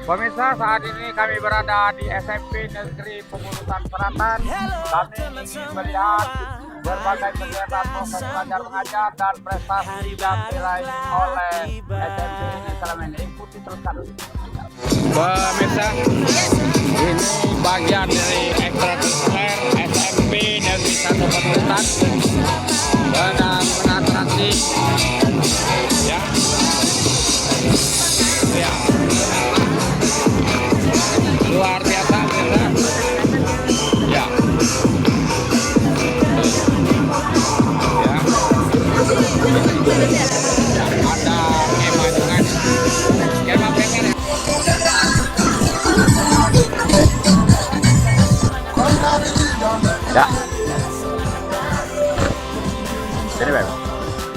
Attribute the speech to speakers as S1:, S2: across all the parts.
S1: Pemirsa, saat ini kami berada di SMP Negeri Pemulutan Selatan. Kami ingin melihat berbagai kegiatan proses belajar mengajar dan prestasi yang diraih oleh SMP ini selama ini. Ikuti terus kami. Pemirsa, ini bagian dari ekstrakurikuler SMP Negeri 1 Pemulutan dengan mengatraksi ya. Ya. Luar biasa, ya. Ya, ada skema dengan skema paper ya. Ya. Jadi, Beb.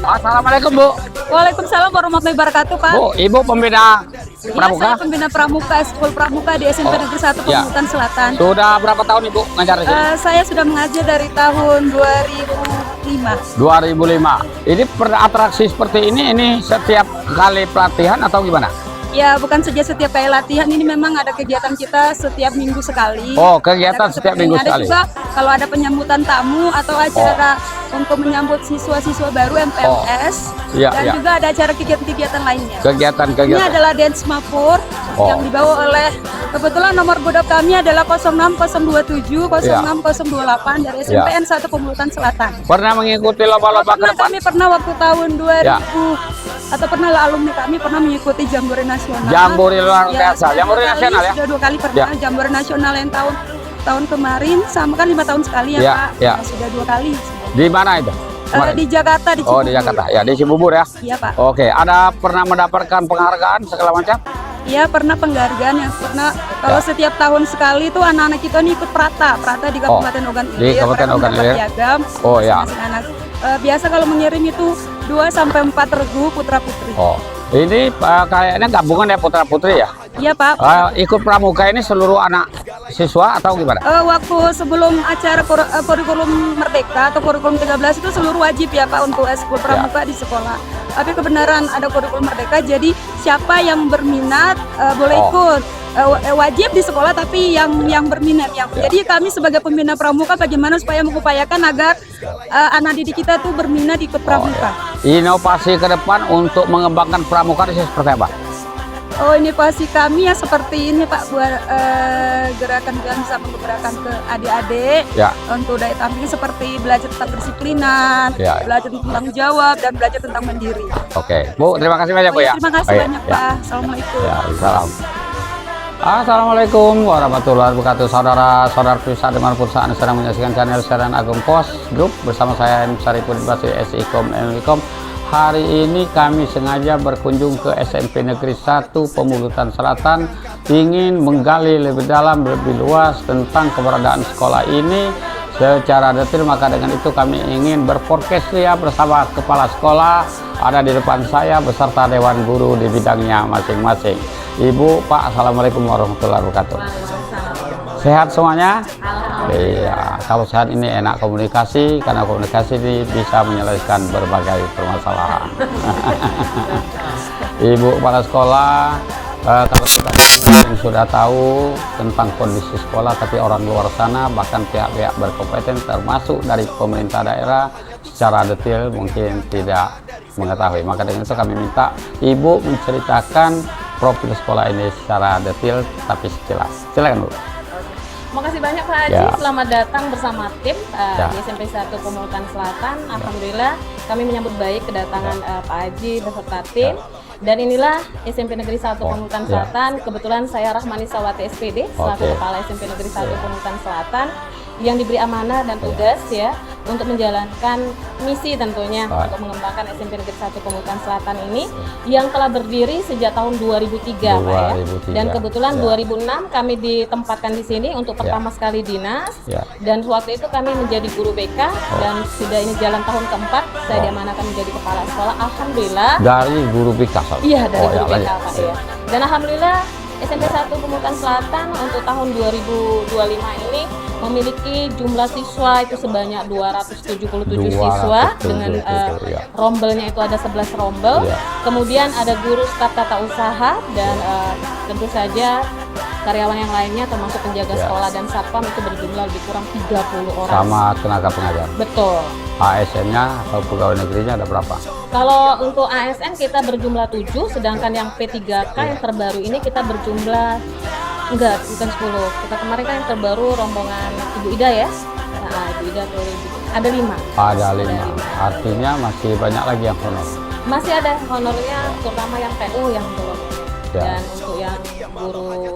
S1: Assalamualaikum, Bu.
S2: Waalaikumsalam warahmatullahi wabarakatuh, Pak.
S1: Bu, Ibu pembina pramuka?
S2: Saya pembina pramuka, Sekolah Pramuka di SMP Negeri 1 Pemulutan Selatan.
S1: Sudah berapa tahun Ibu ngajar di sini?
S2: Saya sudah mengajar dari tahun 2005.
S1: 2005. Ini atraksi seperti ini setiap kali pelatihan atau gimana?
S2: Ya, bukan saja setiap kali latihan, ini memang ada kegiatan kita setiap minggu sekali.
S1: Oh, kegiatan setiap minggu sekali.
S2: Ada juga kalau ada penyambutan tamu atau acara untuk menyambut siswa-siswa baru MPLS. Dan juga ada acara kegiatan-kegiatan lainnya.
S1: Kegiatan-kegiatan.
S2: Ini adalah Dance Mapur yang dibawa oleh, kebetulan nomor bodop kami adalah 06027 06028 dari SMPN 1 Pemulutan Selatan.
S1: Pernah mengikuti lomba-lomba ke depan?
S2: Kami pernah waktu tahun 2000 atau pernah alumni kami pernah mengikuti Jambore Nasional.
S1: Jambore luar biasa. Jambore nasional ya?
S2: Sudah 2 kali pernah. Jambore Nasional yang tahun kemarin sama kan 5 tahun sekali ya, Pak.
S1: Ya.
S2: Sudah 2 kali.
S1: Di mana itu?
S2: Di Jakarta, di Cibubur.
S1: Oh, di Jakarta. Ya, di Cibubur ya?
S2: Iya, Pak.
S1: Oke, ada pernah mendapatkan penghargaan segala macam?
S2: Iya, pernah penghargaan yang pernah. Kalau setiap tahun sekali itu anak-anak kita nih ikut Prata di Kabupaten Ogan Ilir.
S1: Di Kabupaten Ogan Ilir.
S2: Piagam.
S1: Oh ya.
S2: Biasa kalau mengirim itu 2-4 regu putra-putri.
S1: Oh, ini kayaknya gabungan ya putra-putri ya?
S2: Iya, Pak.
S1: Ikut pramuka ini seluruh anak siswa atau gimana?
S2: Waktu sebelum acara kurikulum Merdeka atau kurikulum 13 itu seluruh wajib ya, Pak, untuk sekolah pramuka di sekolah. Tapi kebenaran ada kurikulum Merdeka, jadi siapa yang berminat boleh ikut. Wajib di sekolah tapi yang berminat Jadi kami sebagai pembina pramuka bagaimana supaya mengupayakan agar anak didik kita tuh berminat ikut pramuka.
S1: Inovasi ke depan untuk mengembangkan pramuka ini seperti apa?
S2: Inovasi kami ya seperti ini, Pak, buat gerakan bisa menggerakkan ke adik-adik untuk daya tampilnya seperti belajar tentang kedisiplinan, belajar tentang jawab dan belajar tentang mandiri.
S1: Oke, Bu, terima kasih banyak, Bu ya.
S2: Terima kasih banyak, Pak. Assalamualaikum.
S1: Salam. Assalamualaikum warahmatullahi wabarakatuh. Saudara-saudara pemirsa dimanapun saat sedang menyaksikan channel Siaran Agung Pos Group bersama saya M. Saripudin Basri SIKOM MIKOM. Hari ini kami sengaja berkunjung ke SMP Negeri 1 Pemulutan Selatan, ingin menggali lebih dalam, lebih luas tentang keberadaan sekolah ini secara detail. Maka dengan itu kami ingin berpodcast ya bersama kepala sekolah ada di depan saya beserta dewan guru di bidangnya masing-masing. Ibu, Pak, Assalamualaikum warahmatullahi wabarakatuh. Sehat semuanya? Iya, kalau sehat ini enak komunikasi, karena komunikasi ini bisa menyelesaikan berbagai permasalahan. Ibu kepala sekolah, kalau kita sudah tahu tentang kondisi sekolah, tapi orang luar sana bahkan pihak-pihak berkompeten termasuk dari pemerintah daerah secara detail mungkin tidak mengetahui. Maka dengan itu kami minta Ibu menceritakan profil sekolah ini secara detail tapi sekilas. Silakan, Bu.
S3: Makasih banyak, Pak Haji. Selamat datang bersama tim di SMP 1 Pemulutan Selatan. Alhamdulillah kami menyambut baik kedatangan Pak Haji beserta tim. Dan inilah SMP Negeri 1 Pemulutan Selatan. Kebetulan saya Rahmani Sawati SPD selaku Kepala SMP Negeri 1 Pemulutan Selatan yang diberi amanah dan tugas untuk menjalankan misi tentunya untuk mengembangkan SMP Negeri 1 Pemulutan Selatan ini yang telah berdiri sejak tahun 2003, Pak ya. Dan kebetulan 2006 kami ditempatkan di sini untuk pertama sekali dinas. Dan waktu itu kami menjadi guru BK dan sudah ini jalan tahun keempat saya diamanahkan menjadi kepala sekolah. Alhamdulillah.
S1: Dari guru BK.
S3: Iya, dari guru BK, Pak ya. Dan alhamdulillah SMP 1 Pemulutan Selatan untuk tahun 2025 ini memiliki jumlah siswa itu sebanyak 277 siswa dengan
S1: ya.
S3: rombelnya itu ada 11 rombel.
S1: Ya.
S3: Kemudian ada guru staf tata usaha dan tentu saja karyawan yang lainnya termasuk penjaga
S1: Ya.
S3: sekolah dan satpam itu berjumlah lebih kurang 30 orang.
S1: Sama tenaga pengajar.
S3: Betul.
S1: ASN-nya atau pegawai negerinya ada berapa?
S3: Kalau untuk ASN kita berjumlah 7, sedangkan yang P3K yang terbaru ini kita berjumlah enggak, bukan 10. Kita kemarin kan yang terbaru rombongan Ibu Ida ya. Nah, Ibu Ida ada 5.
S1: Ada 5. Artinya masih banyak lagi yang honor.
S3: Masih ada honornya, terutama yang PU yang belum.
S1: Ya.
S3: Dan untuk yang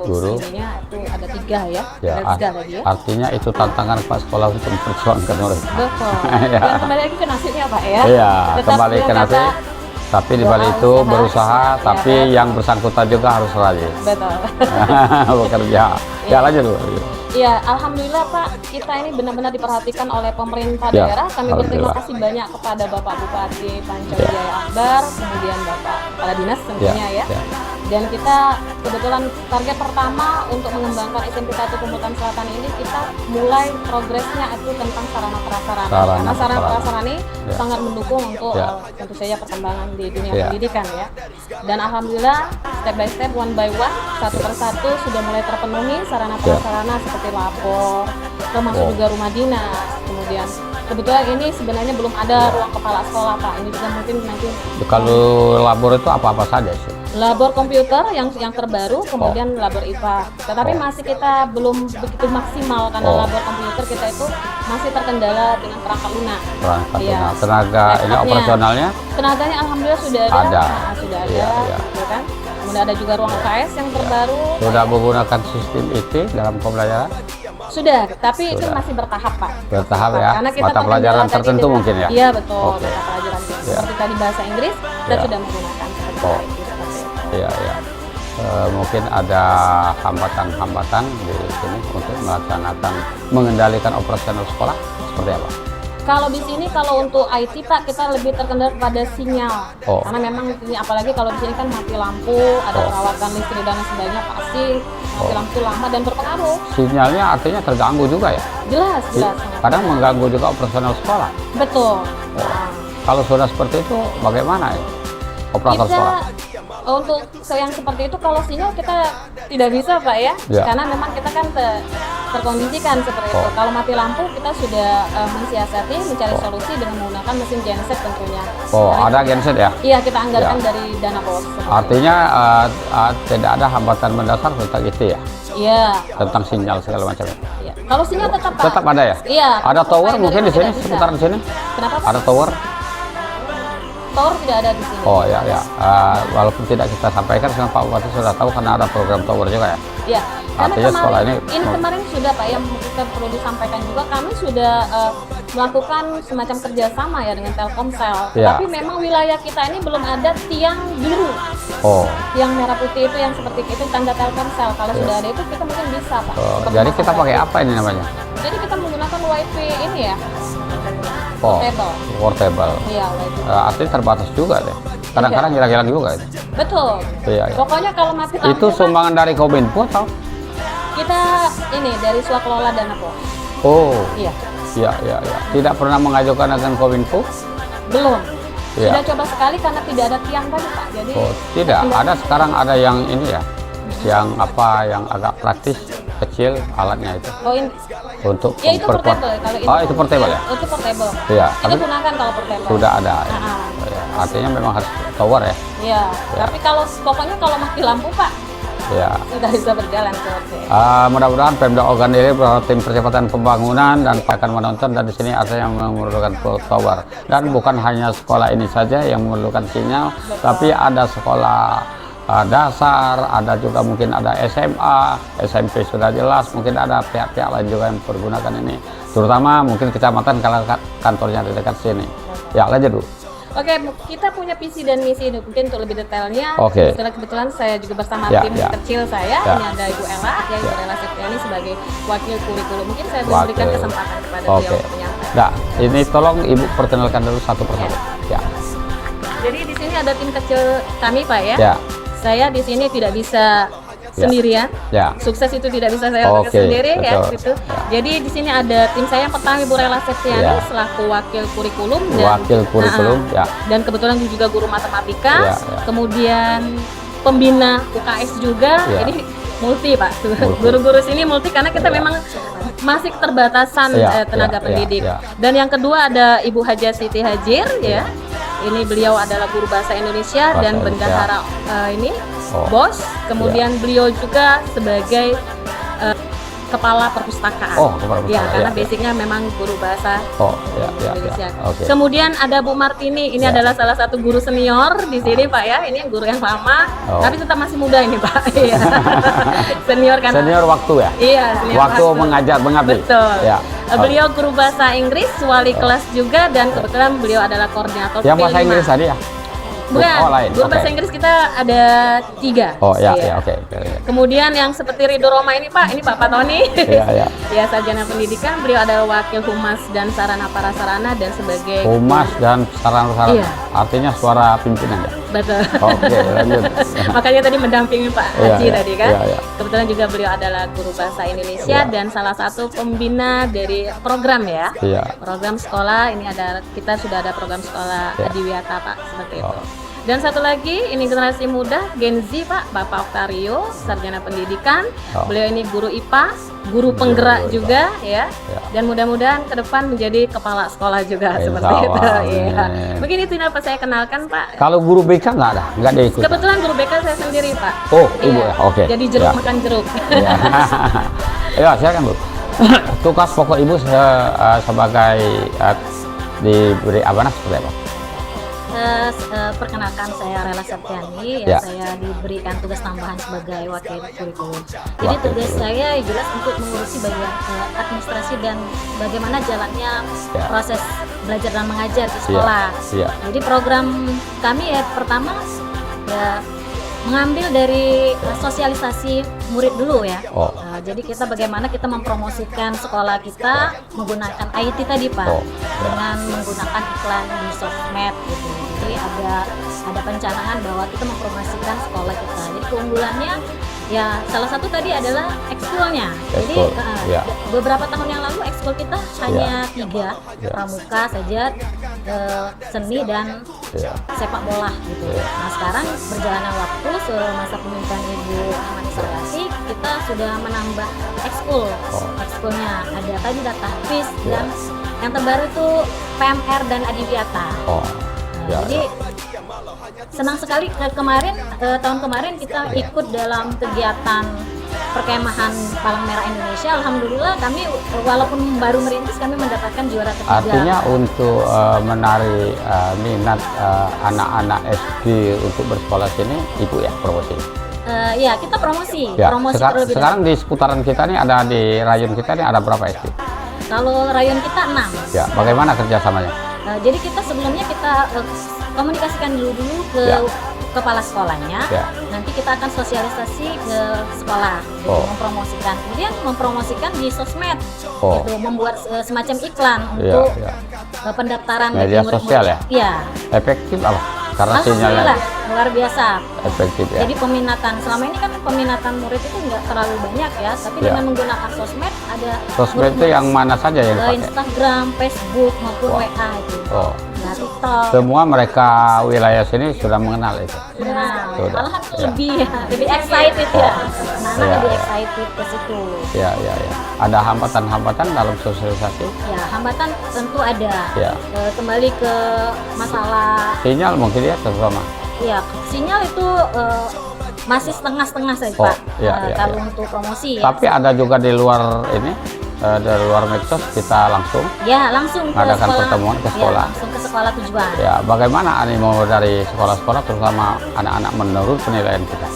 S3: guru ininya itu ada 3 ya.
S1: Ya,
S3: Ada 3 lagi ya.
S1: artinya itu tantangan Pak sekolah untuk memperjuangkan murid.
S3: Betul.
S1: Ya.
S3: Dan kembali lagi ke nasibnya Pak ya.
S1: Iya,
S3: Tetap
S1: kembali ke
S3: beliau
S1: nasib.
S3: kata,
S1: Tapi di balik
S3: doa,
S1: itu
S3: usaha,
S1: berusaha,
S3: ya
S1: tapi
S3: kan?
S1: yang bersangkutan juga harus rajin.
S3: Betul.
S1: Bekerja. Ya lanjut dulu.
S3: Ya, alhamdulillah Pak, kita ini benar-benar diperhatikan oleh pemerintah
S1: Ya,
S3: daerah. Kami berterima
S1: alhamdulillah.
S3: kasih banyak kepada Bapak Bupati Pancawijaya Akbar, kemudian Bapak Kepala Dinas tentunya ya. Dan kita kebetulan target pertama untuk mengembangkan SMP 1 Pemutan Selatan ini kita mulai progresnya itu tentang sarana prasarana. Karena sarana prasarana ini sangat mendukung untuk tentu saja perkembangan di dunia pendidikan ya. Dan alhamdulillah step by step, one by one, satu persatu sudah mulai terpenuhi sarana prasarana seperti labor, termasuk juga rumah dinas. Kemudian kebetulan ini sebenarnya belum ada ruang kepala sekolah Pak. Ini juga mungkin nanti
S1: Kalau labor itu apa-apa saja sih?
S3: labor komputer yang terbaru, kemudian labor IPA. Tetapi masih kita belum begitu maksimal karena labor komputer kita itu masih terkendala dengan perangkat lunak.
S1: Perangkat
S3: Iya.
S1: lunak. Tenaga ini
S3: Laptopnya.
S1: operasionalnya
S3: Tenaganya alhamdulillah sudah ada.
S1: Ada.
S3: Nah, sudah ada,
S1: Iya, iya.
S3: gitu kan. Kemudian ada juga ruang UKS yang terbaru.
S1: sudah menggunakan sistem IT dalam pembelajaran?
S3: Sudah, tapi itu
S1: Sudah.
S3: masih bertahap Pak.
S1: Bertahap ya?
S3: Karena kita
S1: Mata pelajaran
S3: terkendala tadi
S1: tertentu
S3: dengan-
S1: mungkin ya?
S3: Iya betul,
S1: Oke.
S3: mata pelajaran tertentu.
S1: Iya.
S3: Seperti tadi bahasa Inggris, kita
S1: Iya.
S3: sudah menggunakan seperti
S1: Oh.
S3: itu. Seperti itu.
S1: Iya, iya. Mungkin ada hambatan-hambatan di sini untuk melaksanakan, mengendalikan operasional sekolah seperti apa?
S3: Kalau di sini kalau untuk IT Pak kita lebih terkendala pada sinyal.
S1: Oh.
S3: Karena memang ini apalagi kalau di sini kan mati lampu, ada perawatan listrik dan sebagainya pasti mati lampu lama dan berpengaruh.
S1: Sinyalnya artinya terganggu juga ya?
S3: Jelas, sangat.
S1: Kadang mengganggu juga operasional sekolah.
S3: Betul.
S1: Oh. Kalau sudah seperti itu bagaimana ya? Operator sekolah?
S3: Untuk yang seperti itu kalau sinyal kita tidak bisa Pak ya,
S1: Ya.
S3: karena memang kita kan terkondisikan seperti itu. Kalau mati lampu kita sudah mensiasati mencari solusi dengan menggunakan mesin genset tentunya.
S1: Oh,
S3: Karena
S1: ada genset ya?
S3: Iya, kita anggarkan
S1: Ya.
S3: dari dana bos. seperti
S1: Artinya tidak ada hambatan mendasar tentang itu ya?
S3: itu. Iya.
S1: Tentang sinyal segala macam.
S3: Iya. Kalau sinyal tetap Pak.
S1: Tetap ada ya?
S3: Iya.
S1: Ada tower
S3: Supaya
S1: mungkin di sini,
S3: tidak bisa.
S1: seputaran sini?
S3: Kenapa Pak?
S1: Ada tower?
S3: Tower tidak ada di sini.
S1: Oh ya ya. Walaupun tidak kita sampaikan, sekarang Pak Bupati sudah tahu karena ada program tower juga ya.
S3: Iya. Karena
S1: Artinya sekolah
S3: kemarin,
S1: ini-
S3: kemarin sudah Pak yang kita perlu disampaikan juga kami sudah melakukan semacam kerjasama ya dengan Telkomsel.
S1: Iya.
S3: Tapi memang wilayah kita ini belum ada tiang biru.
S1: Oh.
S3: Tiang merah putih itu yang seperti itu tanda Telkomsel. Kalau sudah ada itu kita mungkin bisa Pak. Seperti
S1: Jadi kita
S3: masyarakat.
S1: pakai apa ini namanya?
S3: Jadi kita menggunakan WiFi ini ya.
S1: Oh,
S3: Portable.
S1: portable.
S3: Iya, WiFi.
S1: Artinya terbatas juga deh. Kadang-kadang hilang-hilang juga itu.
S3: Betul.
S1: Iya, iya.
S3: Pokoknya kalau mati lampu
S1: Itu
S3: Pak,
S1: sumbangan dari Kominfo atau?
S3: kita ini dari swakelola dana pos.
S1: Oh.
S3: Iya.
S1: Iya, iya, iya. Tidak pernah mengajukan dengan Kominfo?
S3: Belum.
S1: Iya.
S3: Sudah coba sekali karena tidak ada tiang tadi Pak. Jadi
S1: Oh, tidak. Ada sekarang ada yang ini ya. Yang apa yang agak praktis, kecil alatnya itu
S3: Oh ini.
S1: untuk
S3: Ya itu
S1: memperkuat.
S3: portable kalau ini.
S1: Oh, itu portable ya?
S3: Itu portable.
S1: Iya,
S3: Kita
S1: tapi
S3: gunakan kalau portable.
S1: sudah ada. Ya.
S3: Ah,
S1: Ya, artinya memang harus tower ya.
S3: Iya. Tapi kalau pokoknya kalau mati lampu Pak
S1: Ya.
S3: sudah bisa berjalan seperti.
S1: Mudah-mudahan Pemda Ogan ini tim percepatan pembangunan dan akan menonton, dan di sini artinya memerlukan tower. Dan bukan hanya sekolah ini saja yang memerlukan sinyal, tapi ada sekolah dasar, ada juga mungkin ada SMA, SMP sudah jelas, mungkin ada pihak-pihak lain juga yang mempergunakan ini. Terutama mungkin kecamatan kalau kantornya di dekat sini. Ya, lanjut dulu.
S3: Oke, kita punya visi dan misi mungkin untuk lebih detailnya.
S1: Oke.
S3: Kebetulan saya juga bersama
S1: Ya,
S3: tim
S1: ya.
S3: kecil saya.
S1: Ya.
S3: Ini ada Ibu Ella, ya Ibu
S1: Ya.
S3: Ella Septiani sebagai wakil kurikulum. Mungkin saya berikan
S1: Wakil.
S3: kesempatan kepada
S1: Oke.
S3: beliau untuk menyampaikan.
S1: Nah, ini tolong Ibu perkenalkan dulu satu persatu. Ya.
S3: Jadi di sini ada tim kecil kami Pak ya.
S1: Ya.
S3: Saya di sini tidak bisa sendirian.
S1: Ya.
S3: Sukses itu tidak bisa saya lakukan
S1: Oke,
S3: sendiri ya
S1: betul.
S3: gitu. Jadi di sini ada tim saya yang pertama Ibu Rela Septiani
S1: Ya.
S3: selaku wakil kurikulum dan
S1: Wakil kurikulum, ya.
S3: dan kebetulan juga guru matematika.
S1: Ya, ya.
S3: Kemudian pembina UKS juga.
S1: Ya.
S3: Ini multi Pak. Guru-guru sini multi karena kita memang masih keterbatasan
S1: Ya,
S3: tenaga
S1: ya,
S3: pendidik.
S1: ya, ya.
S3: Dan yang kedua ada Ibu Haja Siti Hajir ya. Ini beliau adalah guru bahasa Indonesia
S1: Bahasa
S3: dan
S1: Indonesia.
S3: bendahara ini
S1: Oh.
S3: BOS. Kemudian beliau juga sebagai kepala perpustakaan.
S1: Oh, kepala
S3: Ya,
S1: perpustakaan,
S3: karena
S1: ya, ya.
S3: basicnya memang guru bahasa
S1: Oh, ya, ya,
S3: Indonesia.
S1: ya. Oke.
S3: Kemudian ada Bu Martini, ini
S1: Ya.
S3: adalah salah satu guru senior di sini Pak ya. Ini guru yang lama,
S1: Oh.
S3: tapi tetap masih muda ini Pak. Iya. Senior karena
S1: Senior waktu ya.
S3: Iya, senior
S1: Waktu mengajar mengabdi.
S3: Betul.
S1: Ya.
S3: Beliau guru bahasa Inggris, wali kelas juga, dan kebetulan beliau adalah koordinator
S1: Yang bahasa
S3: P5.
S1: Inggris tadi ya.
S3: Bukan,
S1: Oh, lain.
S3: guru
S1: Oke.
S3: bahasa Inggris kita ada 3.
S1: Oh, ya,
S3: Iya.
S1: ya, oke. Oke.
S3: Kemudian yang seperti Ridho Roma ini Pak, ini Bapak Tony.
S1: Iya, iya.
S3: Ya, sarjana pendidikan, beliau adalah wakil humas dan sarana prasarana dan sebagai
S1: Humas dan sarana-sarana.
S3: Iya.
S1: Artinya suara pimpinan ya.
S3: Betul.
S1: Oke, lanjut.
S3: Makanya tadi mendampingi Pak
S1: Iya,
S3: Haji
S1: iya,
S3: tadi kan.
S1: iya, iya.
S3: Kebetulan juga beliau adalah guru bahasa Indonesia
S1: Iya.
S3: dan salah satu pembina dari program ya.
S1: Iya.
S3: Program sekolah ini ada, kita sudah ada program sekolah
S1: Iya.
S3: Adiwiyata Pak, seperti itu.
S1: Oh.
S3: Dan satu lagi ini generasi muda Gen Z Pak, Bapak Octario, sarjana pendidikan.
S1: Oh.
S3: Beliau ini guru IPA, guru penggerak
S1: Guru IPA.
S3: juga ya.
S1: Ya.
S3: Dan mudah-mudahan ke depan menjadi kepala sekolah juga
S1: Insya
S3: seperti itu.
S1: Allah,
S3: Iya.
S1: amin.
S3: Mungkin itu dapat saya kenalkan Pak.
S1: Kalau guru BK nggak ada? Nggak ada ikut?
S3: Kebetulan guru BK saya sendiri Pak.
S1: Oh, Ibu
S3: Iya.
S1: ya? Oke.
S3: Jadi jeruk
S1: Ya.
S3: makan jeruk.
S1: Ya. Ya, silakan Bu. Tugas pokok Ibu sebagai diberi amanah seperti apa?
S4: Perkenalkan, saya Rela Septiani,
S1: Ya.
S4: saya diberikan tugas tambahan sebagai wakil kurikulum. Jadi
S1: Wakil
S4: tugas
S1: kurikulum.
S4: saya jelas untuk mengurusi bagian administrasi dan bagaimana jalannya
S1: Ya.
S4: proses belajar dan mengajar di sekolah.
S1: Iya.
S4: Jadi program kami ya pertama ya mengambil dari sosialisasi murid dulu ya.
S1: Oh.
S4: Jadi kita bagaimana kita mempromosikan sekolah kita menggunakan IT tadi Pak,
S1: Oh.
S4: dengan menggunakan iklan di sosmed gitu. Jadi ada perencanaan bahwa kita mempromosikan sekolah kita. Jadi keunggulannya ya salah satu tadi adalah ekskulnya. Jadi
S1: Ekskul, ya.
S4: beberapa tahun yang lalu ekskul kita hanya 3,
S1: Ya.
S4: pramuka saja, seni dan
S1: Iya.
S4: sepak bola gitu.
S1: Ya.
S4: Nah sekarang berjalannya waktu semasa pemerintahan Ibu Ahmad Sarwati kita sudah menambah ekskul.
S1: Oh.
S4: Ekskulnya ada tadi data FIS
S1: Ya.
S4: dan yang terbaru itu PMR dan Adiwiyata.
S1: Oh.
S4: Nah,
S1: Ya,
S4: jadi senang sekali tahun kemarin kita
S1: Ya.
S4: ikut dalam kegiatan perkemahan Palang Merah Indonesia. Alhamdulillah kami walaupun baru merintis kami mendapatkan juara ketiga.
S1: Artinya untuk menarik minat anak-anak SD untuk bersekolah sini, Ibu ya promosi.
S4: Ya kita promosi
S1: Ya.
S4: terlebih
S1: Sekarang di seputaran kita nih ada di rayon kita nih ada berapa SD?
S4: dahulu. Kalau rayon kita 6.
S1: Ya, bagaimana kerjasamanya?
S4: Jadi kita sebelumnya kita komunikasikan dulu ke
S1: Ya.
S4: kepala sekolahnya.
S1: Ya.
S4: Nanti kita akan sosialisasi ke sekolah, gitu,
S1: Oh.
S4: mempromosikan. Kemudian mempromosikan di sosmed,
S1: Oh.
S4: gitu, membuat semacam iklan
S1: Ya,
S4: untuk
S1: ya.
S4: pendaftaran
S1: Media
S4: bagi murid-murid.
S1: sosial ya?
S4: Iya.
S1: Efektif apa? Karena sinyalnya
S4: Alhamdulillah luar biasa.
S1: efektif ya.
S4: Jadi peminatan selama ini kan peminatan murid itu nggak terlalu banyak ya, tapi
S1: Ya.
S4: dengan menggunakan sosmed ada
S1: Sosmed itu yang mana saja yang dipakai?
S4: Instagram, Facebook maupun
S1: Wah.
S4: WA itu.
S1: Oh.
S4: Nah, TikTok.
S1: Semua mereka wilayah sini sudah mengenal itu.
S4: Nah,
S1: Sudah.
S4: malahan tuh
S1: Ya.
S4: lebih excited ya.
S1: Oh.
S4: Anak-anak
S1: Ya,
S4: lebih
S1: ya.
S4: excited ke situ.
S1: Ya, ya, ya. Ada hambatan-hambatan dalam sosialisasi?
S4: Ya, hambatan tentu ada.
S1: Ya.
S4: Kembali ke masalah
S1: Sinyal mungkin ya terutama.
S4: ya sinyal itu masih setengah-setengah saja,
S1: Oh,
S4: Pak.
S1: ya, ya,
S4: Kalau
S1: ya.
S4: untuk promosi ya.
S1: Tapi ada juga di luar ini, dari luar medsos kita langsung.
S4: Ya, langsung ke
S1: Adakan
S4: sekolah.
S1: pertemuan ke
S4: Ya,
S1: sekolah.
S4: langsung ke sekolah tujuan.
S1: Ya, bagaimana animo dari sekolah-sekolah terutama anak-anak menurut penilaian kita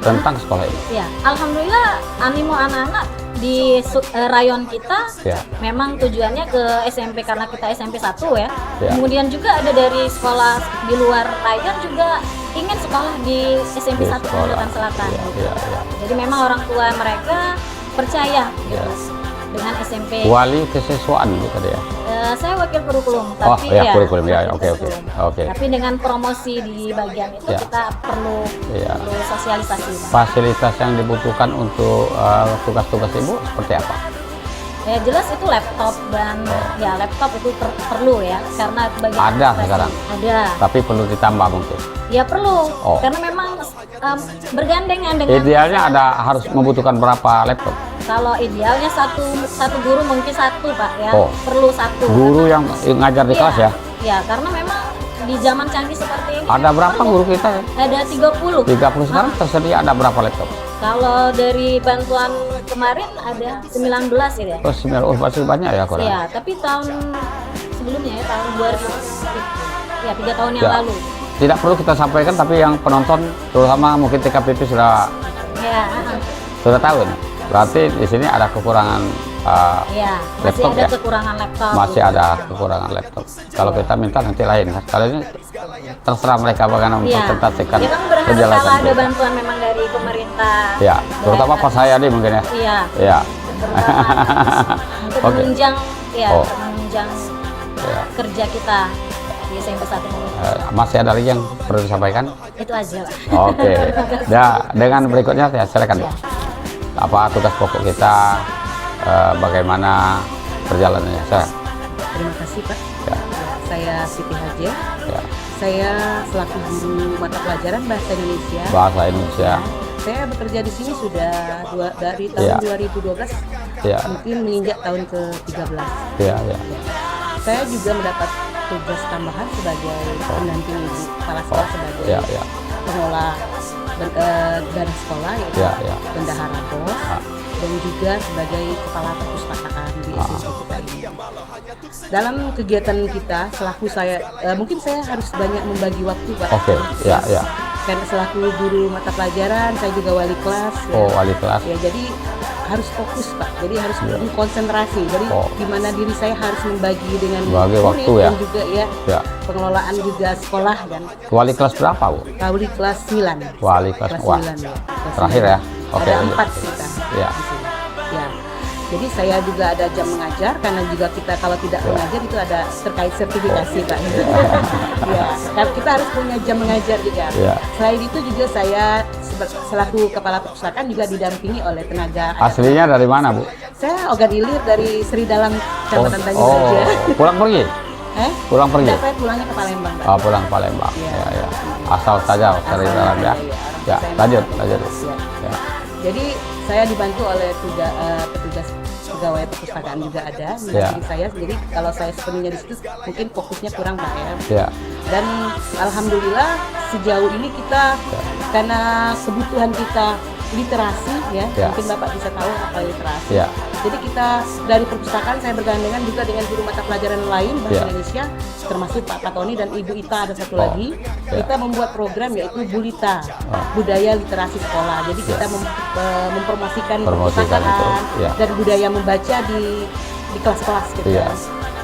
S1: tentang sekolah ini?
S4: Ya, alhamdulillah animo anak-anak di rayon kita
S1: Ya.
S4: memang tujuannya ke SMP karena kita SMP 1 ya.
S1: Ya.
S4: Kemudian juga ada dari sekolah di luar rayon juga ingin sekolah di SMP
S1: Di
S4: 1
S1: sekolah.
S4: Kalimantan Selatan.
S1: Ya,
S4: gitu.
S1: ya, ya.
S4: Jadi memang orang tua mereka percaya gitu.
S1: Ya.
S4: dengan SMP.
S1: Wali kesiswaan gitu tadi ya.
S4: Saya wakil kurikulum,
S1: Oh
S4: tapi
S1: ya,
S4: ya
S1: kurikulum ya,
S4: wakil
S1: oke.
S4: kurikulum.
S1: Oke.
S4: Tapi dengan promosi di bagian itu
S1: Ya.
S4: kita perlu
S1: Iya.
S4: sosialisasi, Pak.
S1: Fasilitas yang dibutuhkan untuk tugas-tugas ibu seperti apa?
S4: Ya jelas itu laptop dan ya laptop itu perlu ya karena bagian
S1: Ada
S4: administrasi.
S1: sekarang?
S4: Ada.
S1: Tapi perlu ditambah mungkin.
S4: Ya perlu
S1: Oh.
S4: karena memang bergandengan dengan
S1: Idealnya harus membutuhkan berapa laptop?
S4: kalau idealnya satu guru mungkin satu Pak ya,
S1: Oh.
S4: perlu satu.
S1: Guru yang ngajar di
S4: Iya,
S1: kelas ya?
S4: Ya karena memang di zaman canggih seperti ini
S1: Ada berapa
S4: perlu.
S1: guru kita ya?
S4: Ada 30.
S1: 30 sekarang tersedia ada berapa laptop?
S4: Kalau dari bantuan kemarin ada 19 ya.
S1: Terus masih banyak ya kurang?
S4: Iya, tapi tahun sebelumnya ya tahun 2000 ya 3 tahun yang
S1: Ya.
S4: lalu.
S1: Tidak perlu kita sampaikan, tapi yang penonton terutama mungkin TKPP sudah
S4: Ya,
S1: tahu nih. Berarti di sini ada kekurangan
S4: ya masih
S1: laptop
S4: ada
S1: ya?
S4: kekurangan laptop.
S1: Masih
S4: gitu.
S1: ada kekurangan laptop. Kalau kita minta nanti lain kan. Kalau ini terserah mereka bagaimana
S4: Iya.
S1: mempresentasikan
S4: Ya kan berharap
S1: penjelasan
S4: kalau ada
S1: kita.
S4: bantuan memang dari pemerintah.
S1: Ya, terutama
S4: daerah.
S1: pas saya nih mungkin ya.
S4: Iya.
S1: Ya.
S4: Terutama untuk
S1: Oke.
S4: menunjang ya,
S1: Oh.
S4: menunjang
S1: Ya.
S4: kerja kita di SMP 1
S1: Masih ada lagi yang perlu disampaikan?
S4: itu aja Pak.
S1: Oke. Dengan berikutnya ya silakan. Apa tugas pokok kita? Bagaimana perjalanannya?
S5: Terima kasih Pak.
S1: Ya.
S5: Saya Siti Haja.
S1: Ya.
S5: Saya selaku guru mata pelajaran Bahasa Indonesia.
S1: Bahasa Indonesia.
S5: Saya bekerja di sini sudah dari tahun
S1: Ya.
S5: 2012,
S1: Ya.
S5: mungkin menginjak tahun ke-13.
S1: Ya, ya.
S5: Saya juga mendapat tugas tambahan sebagai pendamping ibu kepala sekolah sebagai
S1: Ya, ya.
S5: pengelola dana sekolah yaitu
S1: Ya, ya.
S5: bendahara BOS dan juga sebagai kepala perpustakaan di SMP kita ini. Dalam kegiatan kita selaku saya mungkin saya harus banyak membagi waktu Pak.
S1: Oke. Ya, ya.
S5: Karena selaku guru mata pelajaran, saya juga wali kelas.
S1: Oh, wali kelas.
S5: Ya, jadi harus fokus Pak. Jadi harus konsentrasi. Jadi
S1: Oh.
S5: di mana diri saya harus membagi dengan
S1: Bagi
S5: murid
S1: waktu ya.
S5: dan juga ya
S1: Ya.
S5: pengelolaan juga sekolah dan
S1: Wali kelas berapa, Bu?
S5: wali kelas 9.
S1: Wali kelas.
S5: Kelas
S1: Wah.
S5: 9 ya. Kelas
S1: Terakhir
S5: 9.
S1: ya. Oke.
S5: Ada
S1: lanjut.
S5: 4 kita.
S1: Ya.
S5: di sini. Ya. Jadi saya juga ada jam mengajar karena juga kita kalau tidak
S1: Ya.
S5: mengajar itu ada terkait sertifikasi Pak. Ya, karena kita harus punya jam mengajar juga.
S1: Ya.
S5: Selain itu juga saya selaku kepala perpustakaan juga didampingi oleh tenaga.
S1: Aslinya dari mana, Bu?
S5: Saya Ogan Ilir dari Sri Dalam Kecamatan Tanjung
S1: oh,
S5: Raja.
S1: pulang pergi? Pulang pergi?
S5: Tidak, saya pulangnya ke Palembang Pak.
S1: Oh, pulang Palembang.
S5: Iya.
S1: Ya, ya. Asal saja dari
S5: Asal
S1: dalam ya.
S5: saja, iya.
S1: Ya,
S5: Saya-
S1: lanjut.
S5: Ya.
S1: Ya.
S5: Jadi saya dibantu oleh petugas pegawai perpustakaan juga ada mendampingi saya. Jadi kalau saya sepenuhnya di situ mungkin fokusnya kurang Pak ya.
S1: Ya.
S5: Dan alhamdulillah sejauh ini kita karena kebutuhan kita literasi ya,
S1: Ya.
S5: mungkin Bapak bisa tahu apa literasi.
S1: Ya.
S5: Jadi kita dari perpustakaan saya bergandengan juga dengan guru mata pelajaran lain bahasa
S1: Ya.
S5: Indonesia termasuk Pak Patoni dan Ibu Ita ada satu
S1: Oh,
S5: lagi.
S1: ya.
S5: Kita membuat program yaitu Bulita,
S1: Oh.
S5: budaya literasi sekolah. Jadi kita mempromosikan
S1: Promosikan itu,
S5: perpustakaan
S1: ya.
S5: dan budaya membaca di kelas-kelas gitu.
S1: Iya.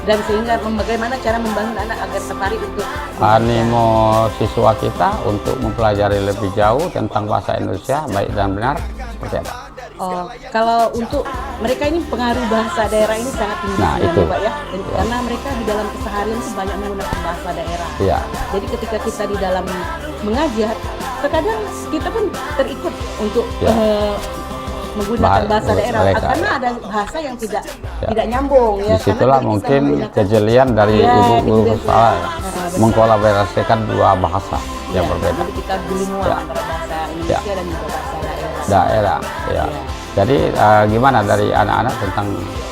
S5: Dan sehingga bagaimana cara membangun anak agar tertarik untuk
S1: Animo siswa kita untuk mempelajari lebih jauh tentang bahasa Indonesia baik dan benar seperti apa?
S5: Oh, kalau untuk mereka ini pengaruh bahasa daerah ini sangat tinggi
S1: Nah,
S5: sebenarnya,
S1: itu.
S5: Pak ya. Karena mereka di dalam keseharian itu banyak menggunakan bahasa daerah.
S1: Iya.
S5: Jadi ketika kita di dalam mengajar, terkadang kita pun terikut untuk
S1: Ya.
S5: menggunakan bahasa daerah
S1: mereka,
S5: karena
S1: ya.
S5: ada bahasa yang tidak
S1: Ya.
S5: nyambung ya.
S1: Disitulah
S5: Karena kita
S1: mungkin
S5: menggunakan-
S1: kejelian dari
S5: Ya,
S1: ibu-guru
S5: kejelian.
S1: sekolah
S5: betul.
S1: mengkolaborasikan dua bahasa yang
S5: Ya,
S1: berbeda.
S5: Jadi kita bilingual
S1: Ya.
S5: antara bahasa Indonesia dan juga bahasa daerah.
S1: Daerah, ya.
S5: Ya.
S1: Jadi gimana dari anak-anak tentang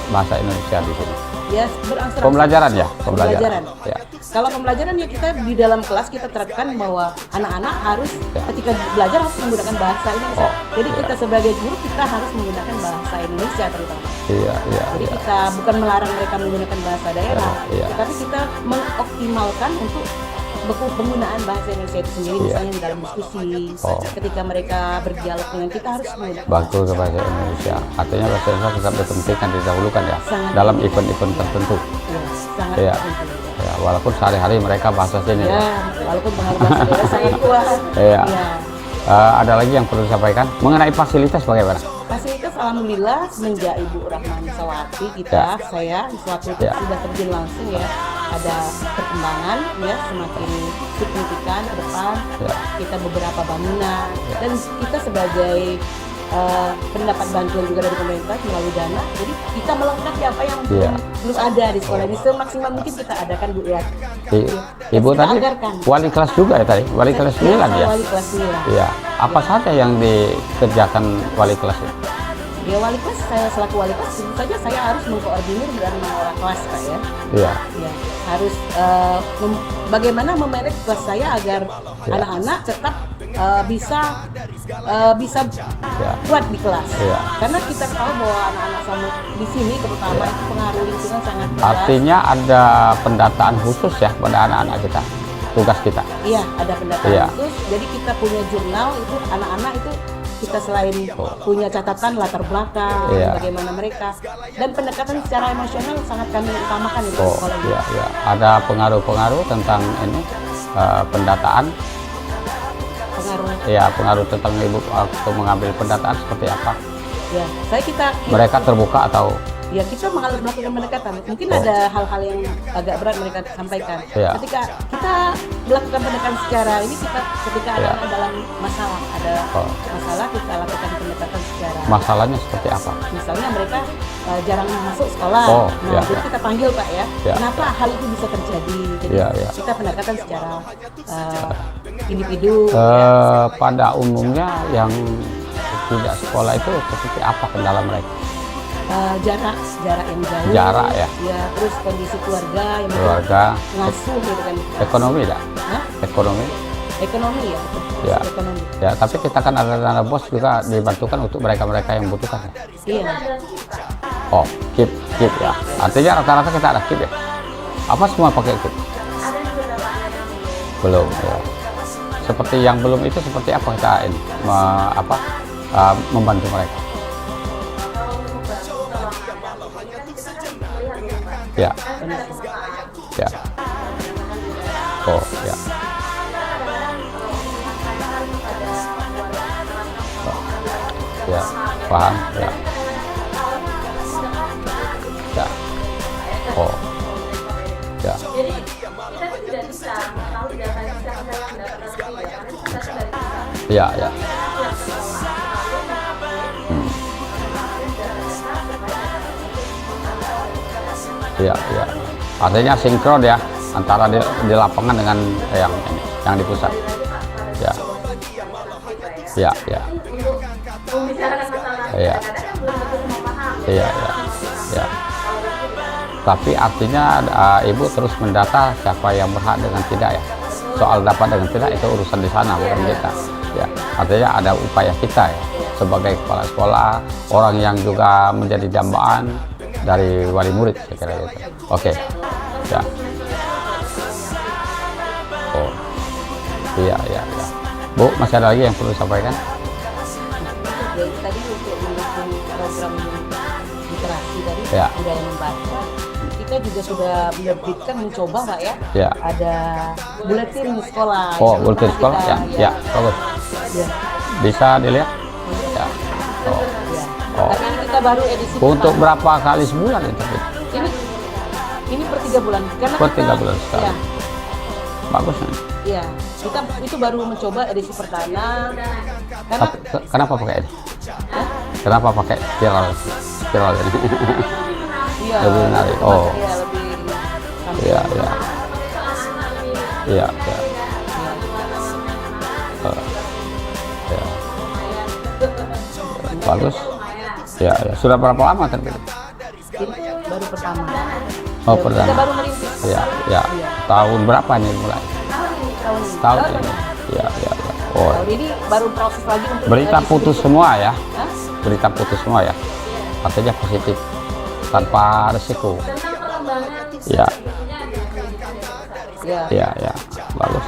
S1: bahasa Indonesia di sini?
S5: Ya, berangsur-angsur.
S1: Pembelajaran ya,
S5: Pembelajaran.
S1: Ya.
S5: Kalau pembelajaran ya kita di dalam kelas kita terapkan bahwa anak-anak harus
S1: Ya.
S5: ketika belajar harus menggunakan bahasa Indonesia.
S1: Oh,
S5: Jadi
S1: ya.
S5: kita sebagai guru kita harus menggunakan bahasa Indonesia terutama.
S1: Iya, iya,
S5: Jadi
S1: iya.
S5: kita bukan melarang mereka menggunakan bahasa daerah,
S1: Ya, ya.
S5: tetapi kita mengoptimalkan untuk penggunaan bahasa Indonesia itu sendiri,
S1: Iya.
S5: misalnya di dalam diskusi,
S1: Oh.
S5: ketika mereka berdialog dengan kita harus menggunakan
S1: Bagus ke bahasa Indonesia. Artinya bahasa Indonesia tetap dipentingkan, didahulukan ya
S5: Sangat
S1: dalam
S5: penting.
S1: event-event tertentu.
S5: ya, sangat
S1: Iya.
S5: penting.
S1: Ya, walaupun sehari-hari mereka bahasa sini.
S5: Ya,
S1: Ya.
S5: walaupun pengaruh bahasa daerah sangat kuat.
S1: Iya.
S5: Ya.
S1: Ada lagi yang perlu disampaikan mengenai fasilitas bagaimana?
S5: Fasilitas Kemenkes alhamdulillah semenjak Ibu Rahman Sawati saya suatu sudah terjun langsung ya, ada perkembangan ya semakin signifikan ke depan. Kita beberapa bangunan dan kita sebagai pendapat bantuan juga dari pemerintah melalui dana, jadi kita melengkapi apa yang belum ada di sekolah ini semaksimal mungkin kita adakan Bu ya.
S1: Ibu tadi wali kelas juga ya tadi, wali kelas 9 ya?
S5: Wali kelas 9.
S1: Iya. Apa saja yang dikerjakan wali kelas itu?
S5: Ya wali kelas, saya selaku wali kelas tentu saja saya harus mengkoordinir dengan orang kelas Pak ya.
S1: Iya.
S5: Ya, harus bagaimana memanage kelas saya agar anak-anak tetap bisa kuat di kelas. Karena kita tahu bahwa anak-anak sama di sini terutama itu pengaruh lingkungan sangat besar.
S1: Artinya ada pendataan khusus ya pada anak-anak kita, tugas kita.
S5: Iya, ada pendataan khusus. Jadi kita punya jurnal itu anak-anak itu kita selain punya catatan latar belakang, bagaimana mereka dan pendekatan secara emosional sangat kami utamakan itu sekolah ini.
S1: Ada pengaruh-pengaruh tentang ini pendataan. Pengaruh tentang ibu waktu mengambil pendataan seperti apa?
S5: Ya, kita
S1: mereka terbuka atau?
S5: Ya, kita melakukan pendekatan. Mungkin ada hal-hal yang agak berat mereka sampaikan. Ketika kita melakukan pendekatan secara ini, ketika anak-anak dalam masalah, kita lakukan pendekatan secara.
S1: Masalahnya seperti apa?
S5: Misalnya mereka jarang masuk sekolah. Jadi kita panggil Pak ya. Kenapa hal itu bisa terjadi? Jadi kita pendekatan secara individu.
S1: Pada umumnya yang tidak sekolah itu seperti apa kendala mereka?
S5: Jarak yang jauh.
S1: Jarak ya.
S5: Ya, terus kondisi keluarga yang ngasuh gitu kan.
S1: Ekonomi enggak? Ekonomi ya. Ekonomi. Ya, tapi kita kan ada dana bos juga dibantukan untuk mereka-mereka yang membutuhkan.
S5: Iya.
S1: Oh, KIP ya. Artinya rata-rata kita ada KIP ya. Apa semua pakai KIP? Belum ya. Seperti yang belum itu seperti apa kita ini membantu mereka? Ya. Oh ya. Ya, paham ya. Ya. Oh. Ya.
S3: Jadi kita tuh tidak bisa mengetahui datanya siapa yang mendapatkan karena kita tuh dari pusat.
S1: Ya. Iya. Artinya sinkron ya antara di lapangan dengan yang di pusat. Ya.
S3: Untuk membicarakan masalah kadang-kadang belum tentu semua paham.
S1: Iya. Tapi artinya ibu terus mendata siapa yang berhak dengan tidak ya. Soal dapat dengan tidak itu urusan di sana bukan kita. Ya. Artinya ada upaya kita ya sebagai kepala sekolah, orang yang juga menjadi dambaan dari wali murid saya kira gitu. Oke. Ya. Oh. Iya. Bu, masih ada lagi yang perlu disampaikan?
S5: Ya, tadi untuk mendukung program literasi tadi budaya membaca, kita juga sudah menerbitkan mencoba Pak ya. Ada buletin sekolah.
S1: Oh, buletin sekolah ya. Bagus.
S5: Ya.
S1: Bisa dilihat? Ya.
S5: Tapi ini kita baru edisi
S1: untuk berapa kali sebulan itu?
S5: Ini per 3 bulan. Karena
S1: per 3 bulan sekali. Ya. Bagus nih.
S5: Iya, kita itu baru mencoba edisi pertama.
S1: Kenapa pakai ini? Kenapa pakai spiral ini?
S5: Iya.
S1: Lebih menarik. Oh. Iya. Bagus. Ya. Sudah berapa lama terbit?
S5: Ini baru pertama.
S1: Oh, pertama.
S5: Kita baru merintis.
S1: Ya. Tahun berapa nih mulai? Tahun ini. Ya. Oh.
S5: Tahun ini baru proses lagi untuk
S1: berita putus semua ya. Berita putus semua ya. Artinya positif tanpa resiko. Ya. Bagus.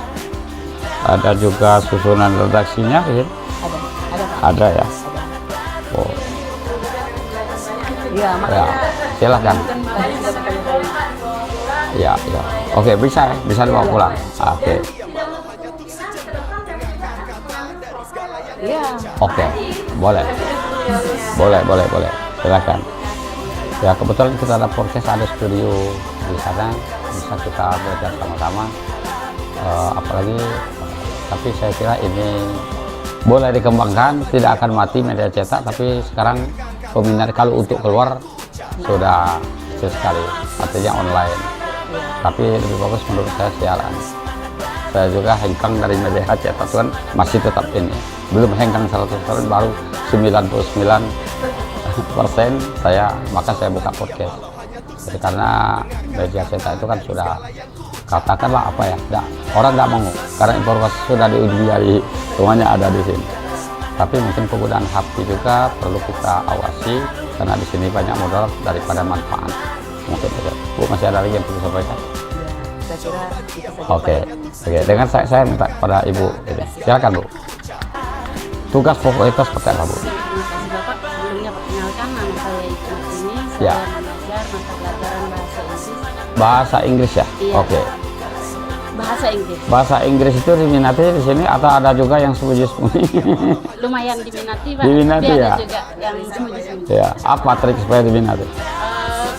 S1: Ada juga susunan redaksinya gitu. Ada ya. Oh.
S5: Ya, makanya
S1: silahkan. Ya. Oke, bisa dibawa pulang. Oke.
S5: Iya.
S1: Oke, boleh. Boleh. Silakan. Ya kebetulan kita ada podcast, ada studio di sana, bisa kita belajar sama-sama. Apalagi, tapi saya kira ini boleh dikembangkan, tidak akan mati media cetak, tapi sekarang peminat kalau untuk keluar sudah kecil sekali, artinya online. Tapi lebih bagus menurut saya siaran. Saya juga hengkang dari media cetak kan masih tetap ini, belum hengkang 100%, baru 99% maka saya buka podcast. Jadi karena media cetak itu kan sudah, katakanlah apa ya, orang nggak mau karena informasi sudah diuji, semuanya ada di sini. Tapi mungkin penggunaan HP juga perlu kita awasi karena di sini banyak modal daripada manfaat. Mungkin saja. Bu, masih ada lagi yang perlu sampaikan?
S5: Saya kira itu saja.
S1: Oke. Dengan saya minta pada Ibu, ini. Silakan Bu. Tugas pokok itu seperti apa Bu?
S4: Terima kasih Bapak. Sebelumnya perkenalkan, nama saya Iqmat ini.
S1: Ya.
S4: Saya mengajar mata pelajaran bahasa Inggris.
S1: Bahasa Inggris ya?
S4: Iya.
S1: Oke.
S4: Bahasa Inggris.
S1: Bahasa Inggris itu diminati di sini atau ada juga yang sembunyi-sembunyi?
S4: Lumayan diminati Pak.
S1: Diminati
S4: Tapi
S1: ya?
S4: ada juga yang sembunyi-sembunyi.
S1: Ya, apa trik supaya diminati?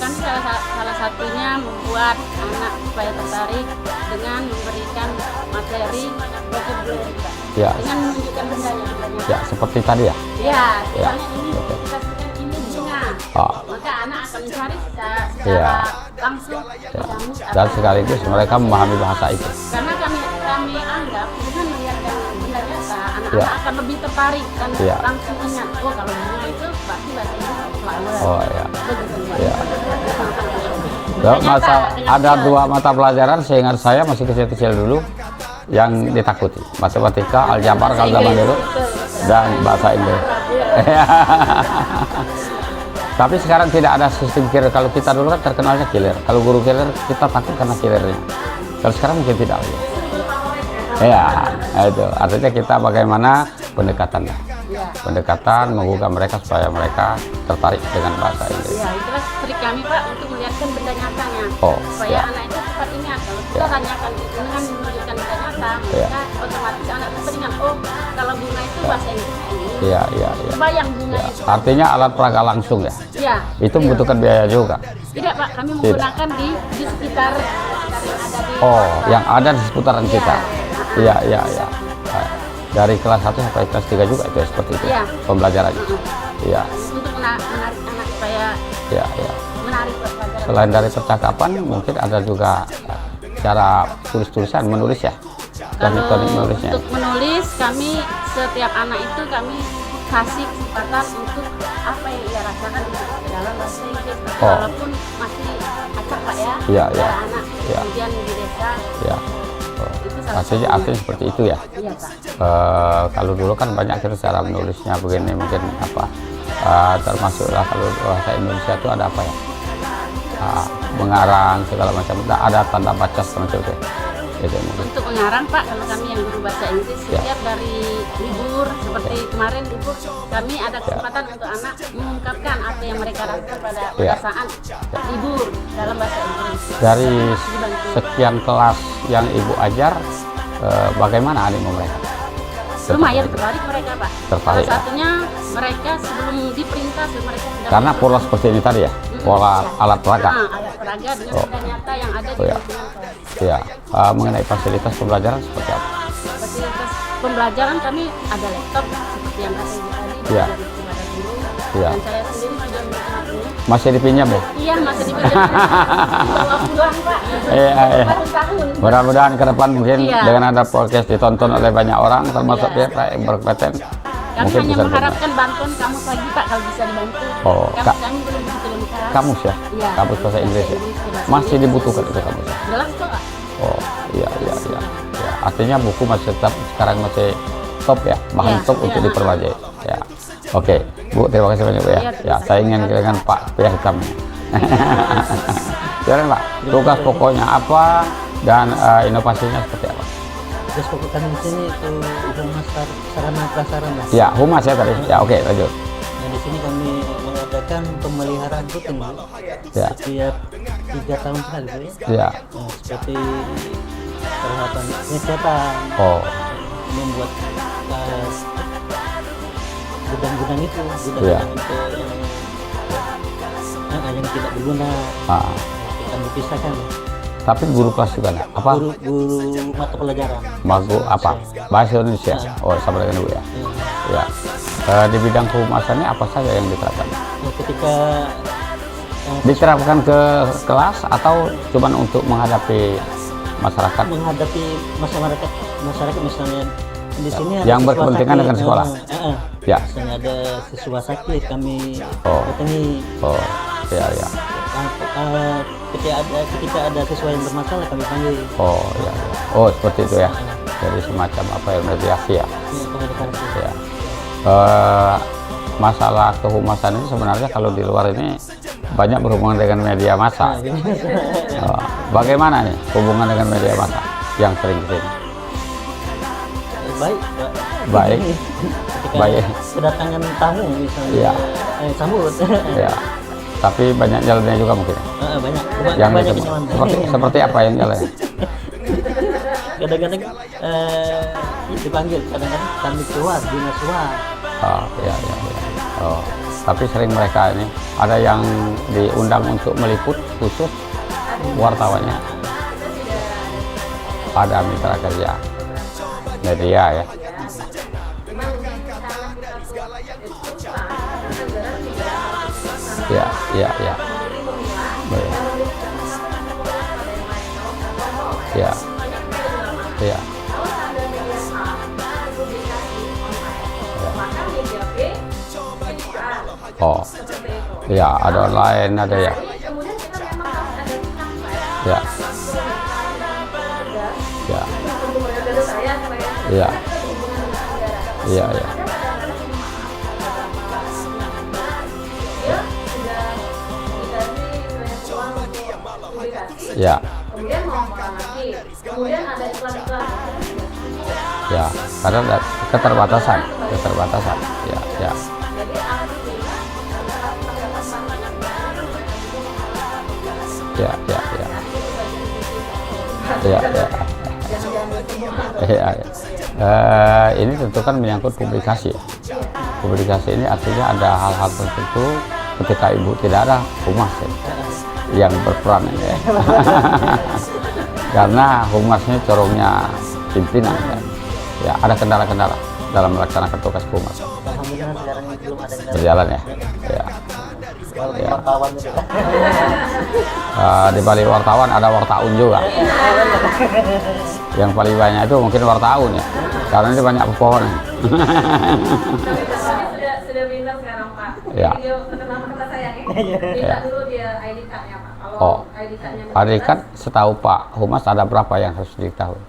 S4: Kan salah satunya membuat anak supaya tertarik dengan memberikan materi vocabulary Pak.
S1: Ya.
S4: Dengan menunjukkan bendanya.
S1: Ya, seperti tadi ya?
S4: Ya,
S1: Ya.
S4: misalnya ini
S1: Oke.
S4: kita sebutkan ini bunga.
S1: Oh.
S4: Maka anak akan mencari secara
S1: Ya.
S4: langsung
S1: Ya.
S4: kamus
S1: Dan
S4: apa.
S1: sekaligus mereka memahami bahasa itu.
S4: Karena kami anggap dengan melihat benda nyata, anak-anak
S1: Ya.
S4: akan lebih tertarik dan
S1: Ya.
S4: langsung ingat, oh kalau bunga itu pasti bahasa Inggris flower.
S1: Oh ya.
S4: Begitu Pak.
S1: Ya.
S4: Benda
S1: Ya,
S4: nyata dengan
S1: ada
S4: real.
S1: dua mata pelajaran seingat saya masih kecil-kecil dulu yang ditakuti, matematika, aljabar kalau zaman dulu, dan bahasa Inggris. Tapi sekarang tidak ada sistem killer. Kalau kita dulu kan terkenalnya killer. Kalau guru killer kita takut karena killernya. Kalau sekarang mungkin tidak lagi. Ya, itu artinya kita bagaimana pendekatannya. Pendekatan menggugah mereka supaya mereka tertarik dengan bahasa Inggris.
S4: Ya, itulah trik kami Pak untuk melihatkan benda nyatanya.
S1: Oh,
S4: supaya
S1: ya.
S4: anak itu cepat ingat. Kalau kita
S1: Ya.
S4: tanyakan dengan menunjukkan benda nyata,
S1: Ya.
S4: maka otomatis anak itu teringat, oh kalau bunga itu bahasa Inggris ini.
S1: Iya.
S4: Bayang bunga
S1: Ya.
S4: itu.
S1: Artinya alat peraga langsung ya.
S4: Ya.
S1: Itu membutuhkan biaya juga.
S4: Tidak Pak, kami menggunakan di sekitar yang ada di.
S1: Oh, yang ada di seputaran
S4: Iya.
S1: kita. Iya. Dari kelas 1 sampai kelas 3 juga itu ya, seperti itu.
S4: Iya.
S1: Pembelajarannya. Iya.
S4: Untuk menarik anak supaya
S1: Iya.
S4: menarik pelajaran.
S1: Selain dari percakapan, mungkin ada juga cara tulis-tulisan, menulis ya.
S4: Kalau
S1: Teknik menulisnya.
S4: untuk menulis, kami setiap anak itu kami kasih kesempatan untuk apa yang ia rasakan di dalam bahasa Inggris. Tapi
S1: Oh.
S4: walaupun masih acak Pak ya,
S1: Iya,
S4: ada
S1: iya.
S4: anak
S1: Iya.
S4: kemudian di desa
S1: Ya.
S4: itu salah
S1: Artinya
S4: satunya.
S1: seperti itu ya.
S4: Iya Pak.
S1: Kalau dulu kan banyak cara menulisnya begini, mungkin apa, termasuklah kalau bahasa Indonesia itu ada apa ya, mengarang segala macam, ada tanda baca semacam itu. Itu mungkin.
S4: Untuk mengarang Pak, kalau kami yang guru bahasa Inggris
S1: Ya.
S4: setiap dari libur seperti kemarin libur, kami ada kesempatan untuk anak mengungkapkan apa yang mereka rasakan pada
S1: Ya.
S4: saat libur dalam bahasa Inggris.
S1: Dari
S4: Dibantu.
S1: sekian kelas yang Ibu ajar, bagaimana animo mereka?
S4: Lumayan tertarik mereka Pak.
S1: Tertarik,
S4: Salah
S1: ya.
S4: satunya mereka sebelum diperintah mereka sudah
S1: Karena pola seperti ini tadi ya, pola alat peraga.
S4: alat peraga dengan
S1: Oh.
S4: benda nyata yang ada di
S1: Oh, ya.
S4: lingkungan kelas.
S1: Ya, mengenai fasilitas pembelajaran seperti apa?
S4: Fasilitas pembelajaran kami ada laptop seperti yang kata Ibu tadi,
S1: Ya.
S4: dari kepada guru,
S1: Ya.
S4: dan saya sendiri juga menikmatinya.
S1: Masih dipinjam ya?
S4: Iya masih dipinjam. Puluhan Pak.
S1: Iya.
S4: Tahun.
S1: Mudah-mudahan ke depan mungkin
S4: Iya.
S1: dengan ada podcast ditonton oleh banyak orang, termasuk
S4: Iya.
S1: pihak yang berkompeten,
S4: Kami
S1: mungkin
S4: hanya
S1: bisa
S4: mengharapkan bantuan kamu lagi Pak kalau bisa dibantu.
S1: Oh,
S4: Kamus kami belum begitu lengkap.
S1: kamus ya,
S4: Iya.
S1: kamus bahasa Inggris ya,
S4: Bahasa
S1: masih
S4: Inggris.
S1: dibutuhkan itu kamus.
S4: Jelas kok Pak.
S1: Oh, iya. Ya, artinya buku masih tetap sekarang masih top ya, bahan
S4: Iya,
S1: top untuk
S4: iya.
S1: diperbaiki. Ya, oke, Bu, terima kasih banyak Bu ya.
S4: Iya,
S1: Ya, saya ingin dengan Pak Pia Hitam. Silakan Pak, tugas pokoknya apa dan inovasinya seperti apa?
S6: Tugas pokok kami di sini itu humas sarana prasarana.
S1: Ya, humas ya tadi. Ya, oke, lanjut.
S6: Nah, di sini kami mengadakan pemeliharaan rutin Bu.
S1: Ya.
S6: Setiap 3 tahun sekali Bu ya.
S1: Ya,
S6: Nah, seperti perawatan kesehatan,
S1: oh,
S6: membuat gudang-gudang itu, gudang
S1: Iya.
S6: yang tidak berguna.
S1: Ah,
S6: Kami pisahkan.
S1: tapi guru kelas juga nggak? Apa?
S6: Guru mata pelajaran.
S1: Magu apa? Bahasa Indonesia. Oh, sama dengan Bu ya. Ya. Di bidang kehumasan ini apa saja yang diterapkan?
S6: Nah, ketika
S1: Diterapkan ke kelas atau cuman untuk menghadapi masyarakat
S6: menghadapi masyarakat misalnya di sini ada
S1: yang
S6: siswa
S1: berkepentingan
S6: sakit,
S1: dengan sekolah? Ya.
S6: misalnya ada siswa sakit kami
S1: Oh.
S6: datangi.
S1: Oh, ya ya.
S6: Ketika ada siswa yang bermasalah kami panggil.
S1: Oh, ya, ya. Oh, seperti itu ya. Jadi semacam apa ya, mediasi ya.
S6: Ya, komunikasi.
S1: Ya. Masalah kehumasan ini sebenarnya kalau di luar ini banyak berhubungan dengan media massa. Oh, bagaimana nih hubungan dengan media massa yang sering kesini?
S6: Baik, Pak.
S1: Baik.
S6: Ketika
S1: Baik.
S6: kedatangan tamu misalnya,
S1: Iya.
S6: sambut.
S1: Ya. Tapi banyak jalannya juga mungkin.
S6: Banyak
S1: Yang
S6: banyak
S1: disebut-
S6: kenyaman.
S1: seperti apa yang jalan?
S6: Kadang-kadang dipanggil, kadang-kadang kami keluar dinas luar.
S1: Oh, ya, ya, ya. Oh, tapi sering mereka ini ada yang diundang untuk meliput khusus wartawannya. Ada mitra kerja media ya. Ya, ya, ya. Baik. Ya, ya. Oh, ya ada lain ada ya. Ya, ya, ya, ya, ya. Ya,
S3: Kemudian mau makan lagi, kemudian ada iklan-iklan.
S1: ya, karena ada keterbatasan, ya, ya. Ya, ya, ya. Ya, ya. Ya, ya. Ini tentu kan menyangkut publikasi. Publikasi ini artinya ada hal-hal tertentu ketika ibu tidak ada humas ya, yang berperan ini ya. Karena humasnya corongnya pimpinan ya. Ya, ada kendala-kendala dalam melaksanakan tugas humas.
S6: Alhamdulillah sekarang ini belum ada kendala.
S1: Berjalan ya. Ya.
S6: Walaupun
S1: Ya.
S6: wartawan itu.
S1: Di balik wartawan ada wartaun juga. Yang paling banyak itu mungkin wartaun ya, karena ini banyak pepohonan.
S3: Sudah pintar sekarang Pak.
S1: Ya.
S3: Jadi dia kenal kata saya nih. Minta
S1: Ya.
S3: dulu dia ID card-nya Pak. Kalau
S1: Oh.
S3: ID card-nya
S1: Adik kan setahu Pak Humas ada berapa yang harus diketahui?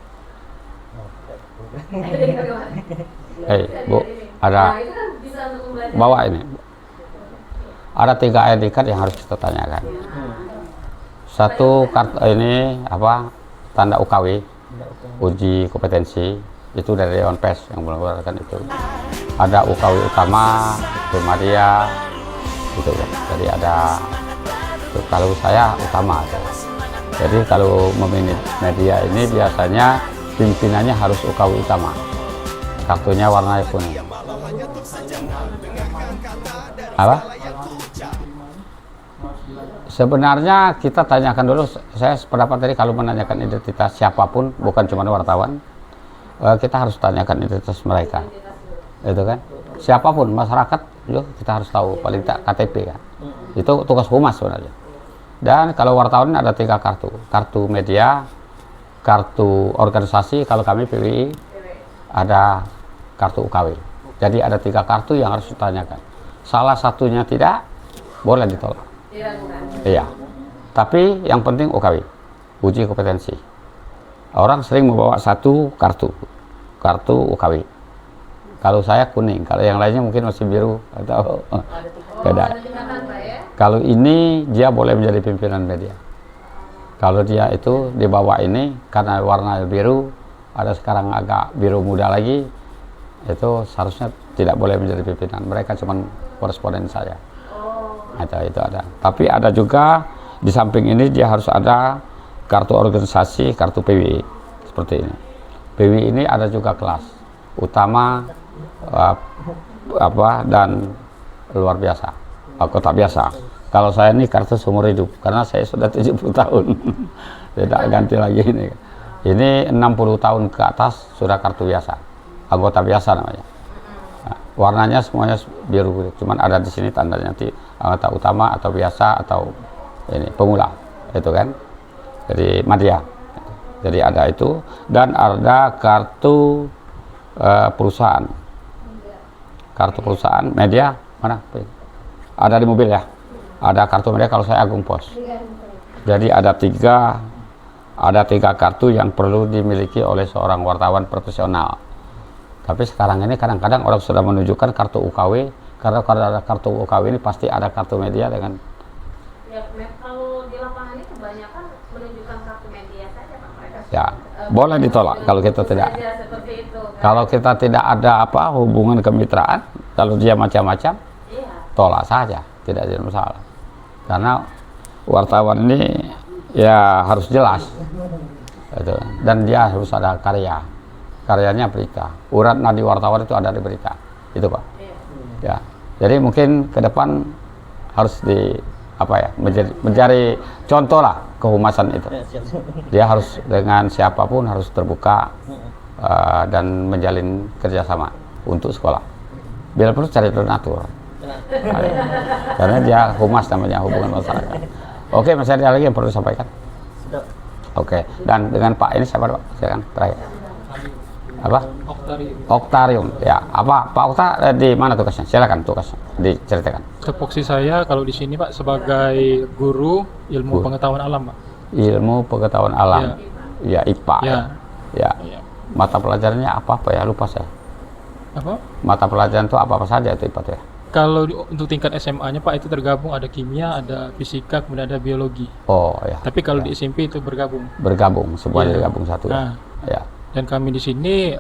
S1: Bu, ada
S3: Nah, itu kan bisa untuk belajar.
S1: bawa ini. Ada 3 ID card yang harus kita tanyakan. Satu kartu ini apa? Tanda UKW, uji kompetensi, itu dari Dewan Pers yang mengeluarkan itu. Ada UKW utama, primaria, gitu kan. Jadi ada, kalau saya utama. Jadi kalau memilih media ini biasanya pimpinannya harus UKW utama. Kartunya warna kuning. Apa? Sebenarnya kita tanyakan dulu, saya sependapat tadi kalau menanyakan identitas siapapun, bukan cuma wartawan, kita harus tanyakan identitas mereka, itu kan? Siapapun masyarakat, yuk kita harus tahu paling tak KTP kan? Itu tugas humas sebenarnya. Dan kalau wartawan ada 3 kartu, kartu media, kartu organisasi, kalau kami PWI ada kartu UKW. Jadi ada 3 kartu yang harus ditanyakan. Salah satunya tidak, boleh ditolak. Iya, tapi yang penting UKW, uji kompetensi. Orang sering membawa 1 kartu UKW. Kalau saya kuning, kalau yang lainnya mungkin masih biru atau beda. Kalau ini dia boleh menjadi pimpinan media. Kalau dia itu dibawa ini karena warna biru, ada sekarang agak biru muda lagi, itu seharusnya tidak boleh menjadi pimpinan. Mereka cuma koresponden saya. Itu ada. Tapi ada juga di samping ini dia harus ada kartu organisasi, kartu PWI seperti ini. PWI ini ada juga kelas utama, dan luar biasa. Aku tak biasa. Kalau saya ini kartu seumur hidup karena saya sudah 70 tahun. Tidak ganti lagi ini. Ini 60 tahun ke atas sudah kartu biasa. Anggota biasa namanya. Nah, warnanya semuanya biru, cuman ada di sini tandanya nanti anggota utama atau biasa atau ini pemula. Itu kan. Jadi media. Jadi ada itu dan ada kartu perusahaan. Kartu perusahaan media mana? Ada di mobil ya. Ada kartu media kalau saya Agung Pos. Jadi ada tiga kartu yang perlu dimiliki oleh seorang wartawan profesional. Tapi sekarang ini kadang-kadang orang sudah menunjukkan kartu UKW karena kalau ada kartu UKW ini pasti ada kartu media dengan.
S3: Ya, kalau di lapangan ini kebanyakan menunjukkan kartu media saja Pak mereka.
S1: Ya, boleh ditolak kalau kita tidak.
S3: Seperti itu.
S1: Kalau kita tidak ada hubungan kemitraan, kalau dia macam-macam, tolak saja, tidak ada masalah. Karena wartawan ini ya harus jelas, gitu. Dan dia harus ada karyanya berita. Urat nadi wartawan itu ada di berita, itu Pak. Ya, jadi mungkin ke depan harus mencari contoh lah kehumasan itu. Dia harus dengan siapapun harus terbuka dan menjalin kerjasama untuk sekolah. Bila perlu cari donatur. Karena dia humas namanya, hubungan masyarakat. Oke, masih ada lagi yang perlu disampaikan? Oke, dan dengan Pak ini siapa Pak? Silakan terakhir. Apa? Oktarium. Ya, apa Pak Okta di mana tugasnya? Silakan tugasnya diceritakan.
S7: Tupoksi saya kalau di sini Pak sebagai guru ilmu pengetahuan alam Pak.
S1: Ilmu pengetahuan alam. Ya, IPA. Ya. Mata pelajarannya apa ya? Lupa saya.
S7: Apa?
S1: Mata pelajaran itu apa saja itu IPA tuh ya?
S7: Kalau untuk tingkat SMA-nya Pak itu tergabung ada kimia, ada fisika, kemudian ada biologi.
S1: Oh ya.
S7: Tapi kalau di SMP itu bergabung.
S1: Bergabung, semuanya bergabung satu.
S7: Nah,
S1: ya.
S7: Dan kami di sini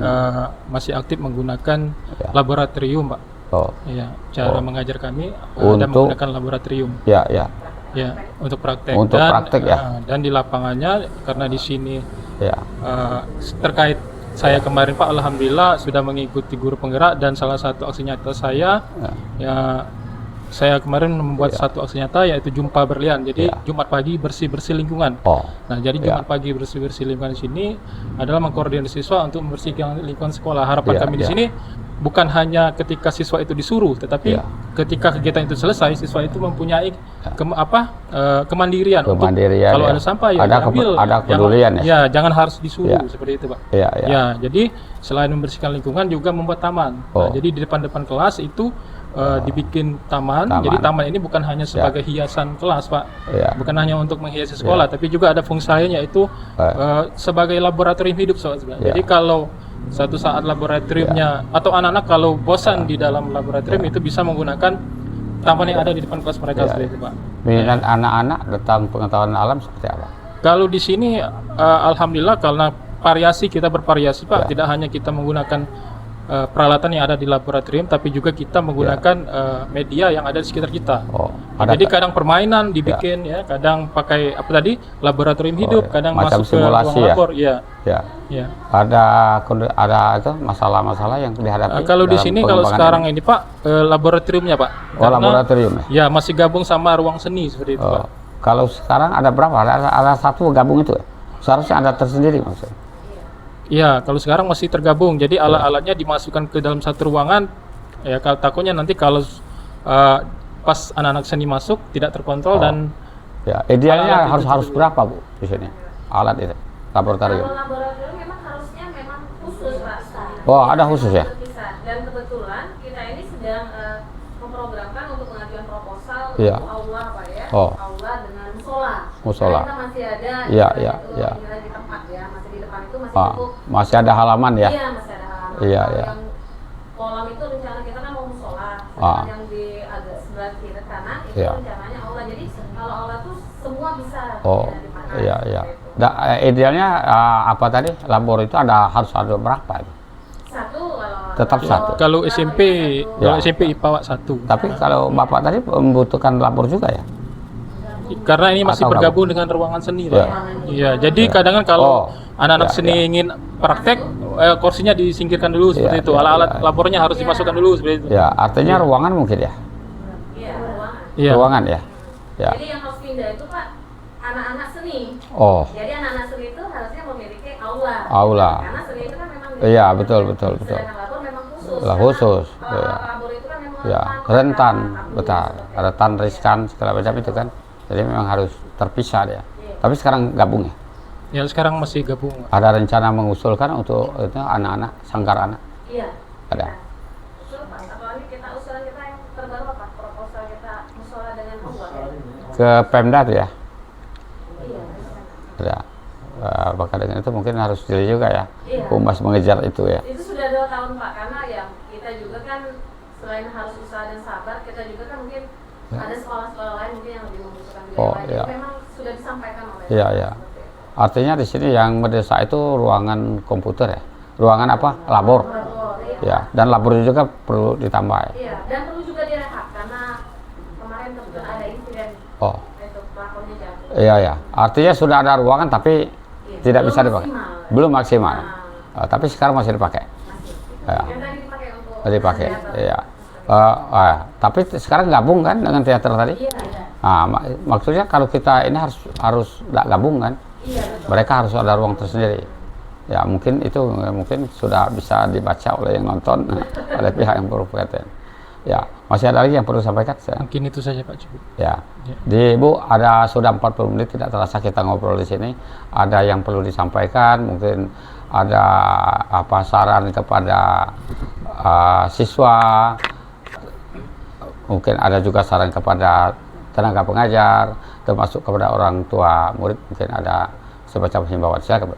S7: masih aktif menggunakan laboratorium Pak.
S1: Oh.
S7: Ya, cara mengajar kami
S1: untuk
S7: menggunakan laboratorium.
S1: Ya.
S7: Ya, untuk praktek.
S1: Untuk praktek ya.
S7: Dan di lapangannya karena di sini terkait saya kemarin Pak, alhamdulillah sudah mengikuti guru penggerak dan salah satu aksi nyata saya saya kemarin membuat satu aksi nyata yaitu Jumpa Berlian. Jadi Jumat pagi bersih-bersih lingkungan. Nah, jadi Jumat pagi bersih-bersih lingkungan di sini adalah mengkoordinir siswa untuk membersihkan lingkungan sekolah. Harapan kami di sini bukan hanya ketika siswa itu disuruh, tetapi ketika kegiatan itu selesai siswa itu mempunyai kemandirian. Untuk kalau ada sampah ya diambil.
S1: Ada kepedulian
S7: ya. Jangan harus disuruh seperti itu Pak.
S1: Ya.
S7: Jadi selain membersihkan lingkungan juga membuat taman. Nah, jadi di depan-depan kelas itu dibikin taman. Jadi taman ini bukan hanya sebagai hiasan kelas Pak, bukan hanya untuk menghiasi sekolah, tapi juga ada fungsi lainnya yaitu sebagai laboratorium hidup sebenarnya. Jadi kalau satu saat laboratoriumnya atau anak-anak kalau bosan di dalam laboratorium itu bisa menggunakan taman yang ada di depan kelas mereka seperti itu Pak.
S1: Minat anak-anak tentang pengetahuan alam seperti apa?
S7: Kalau di sini alhamdulillah karena kita bervariasi Pak, tidak hanya kita menggunakan peralatan yang ada di laboratorium, tapi juga kita menggunakan media yang ada di sekitar kita. Jadi kadang permainan dibikin kadang pakai laboratorium hidup, kadang
S1: macam
S7: masuk
S1: simulasi
S7: ke ruang
S1: labor. Ada itu masalah-masalah yang dihadapi.
S7: Kalau di sini kalau sekarang ini Pak laboratoriumnya Pak.
S1: Laboratorium.
S7: Ya masih gabung sama ruang seni seperti itu Pak.
S1: Kalau sekarang ada berapa? Ada satu gabung itu. Seharusnya ada tersendiri maksudnya.
S7: Iya, kalau sekarang masih tergabung. Jadi alat-alatnya dimasukkan ke dalam satu ruangan. Ya, kalau takutnya nanti kalau pas anak-anak seni masuk tidak terkontrol dan
S1: idealnya harus berapa Bu di sini alat itu laboratorium?
S3: Kalau laboratorium memang khusus Pak.
S1: Ada khusus ya.
S3: Dan kebetulan kita ini sedang memprogramkan untuk mengajukan proposal untuk aula Pak ya. Aula dengan musola. Kita masih ada di tempat ya, masih di depan itu masih cukup.
S1: Masih ada halaman ya?
S3: Iya, masih ada halaman.
S1: Yang
S3: kolam itu rencana kita kan mau musola. Yang di agak sebelah kiri kanan itu rencananya aula. Jadi kalau aula tuh semua bisa dipakai.
S1: Idealnya apa tadi? Labor itu harus ada berapa?
S3: Satu
S1: tetap satu.
S7: Kalau SMP IPA satu.
S1: Tapi kalau Bapak tadi membutuhkan labor juga ya?
S7: Karena ini masih bergabung dengan ruangan seni Pak. Iya, jadi kadang-kadang kalau anak-anak seni ingin praktek kursinya disingkirkan dulu seperti
S1: Iya,
S7: itu.
S1: iya,
S7: Alat-alat
S1: iya.
S7: labornya harus dimasukkan dulu seperti itu.
S1: Ya, artinya ruangan mungkin ya.
S7: Iya.
S1: Ruangan ya. Ya.
S3: Jadi yang harus pindah itu Pak, anak-anak seni.
S1: Oh,
S3: Jadi anak-anak seni itu harusnya memiliki aula.
S1: aula.
S3: Karena seni itu kan memang
S1: Iya, betul.
S3: Sedangkan labor memang khusus.
S1: Lah
S3: Karena,
S1: khusus. Iya.
S3: labor itu kan memang
S1: Ya, rentan, betul. Rentan, riskan segala macam itu kan. Jadi memang harus terpisah dia. Tapi sekarang gabung ya.
S7: Ya sekarang masih gabung.
S1: Ada rencana mengusulkan untuk itu anak-anak, sanggar anak.
S3: Iya.
S1: Ada.
S3: Betul Pak. Apalagi usulan kita yang terbaru apa? Proposal kita musola dengan Allah.
S1: Ke Pemda tuh ya.
S3: Iya.
S1: Ada. Maka dengan itu mungkin harus diri juga ya.
S3: Iya.
S1: Humas mengejar itu ya.
S3: Itu sudah 2 tahun Pak, karena ya kita juga kan selain harus usaha dan sabar, kita juga kan mungkin ada sekolah-sekolah lain mungkin yang lebih membutuhkan biaya
S1: Oh,
S3: lain.
S1: iya.
S3: Jadi memang sudah disampaikan oleh
S1: Iya, iya. Artinya di sini yang mendesak itu ruangan komputer ya. Ruangan apa? Labor. Ya, dan labornya juga perlu ditambah ya.
S3: Iya, dan perlu juga direhab karena kemarin kebetulan ada insiden
S1: Oh,
S3: itu pelapornya jatuh.
S1: iya ya. Artinya sudah ada ruangan tapi tidak
S3: Belum
S1: bisa dipakai.
S3: maksimal.
S1: Belum maksimal. Tapi sekarang masih dipakai.
S3: Masih.
S1: Ya,
S3: Yang tadi dipakai untuk
S1: dipakai.
S3: teater.
S1: Iya. Tapi sekarang gabung kan dengan teater tadi?
S3: Iya, iya.
S1: Nah, maksudnya kalau kita ini harus nggak gabung kan?
S3: Iya, betul.
S1: Mereka harus ada ruang tersendiri. Ya mungkin itu mungkin sudah bisa dibaca oleh yang nonton oleh pihak yang berkaitan. Ya masih ada lagi yang perlu sampaikan.
S7: Mungkin itu saja Pak cukup.
S1: Ya,
S7: Ya.
S1: di Bu ada sudah 40 menit tidak terasa kita ngobrol di sini. Ada yang perlu disampaikan, mungkin ada apa saran kepada siswa, mungkin ada juga saran kepada tenaga pengajar, termasuk kepada orang tua murid, mungkin ada semacam himbauan. Silakan Bu.